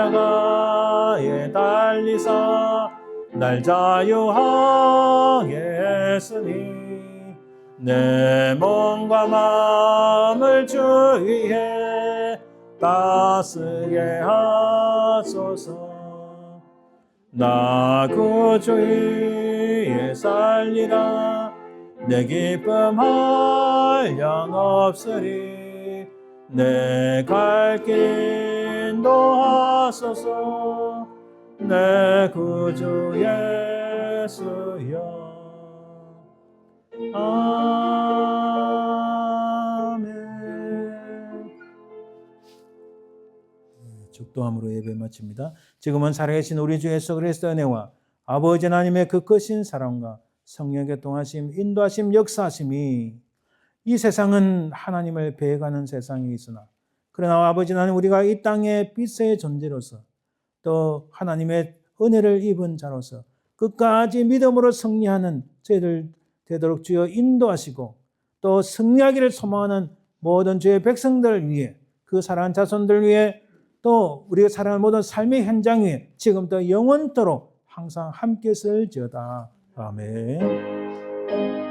A: 달리사 날 자유하게 했으니 내 몸과 마음을 주 위에 따스게 하소서. 나 구주 위에 살리라. 내 기쁨 한량 없으리. 내 갈 길 인도하소서. 내 구주 예수여. 아멘. 축도함으로 예배 마칩니다. 지금은 살아계신 우리 주 예수 그리스도의 은혜와 아버지 하나님의 그 크신 사랑과 성령의 동하심, 인도하심, 역사하심이 이 세상은 하나님을 배가는 세상이 있으나 그러나 아버지 하나님 우리가 이 땅의 빛의 존재로서 또 하나님의 은혜를 입은 자로서 끝까지 믿음으로 승리하는 저희들 되도록 주여 인도하시고 또 승리하기를 소망하는 모든 주의 백성들을 위해 그 사랑하는 자손들 위해 또 우리가 살아가는 모든 삶의 현장 위에 지금부터 영원토록 항상 함께 있을지어다. 아멘.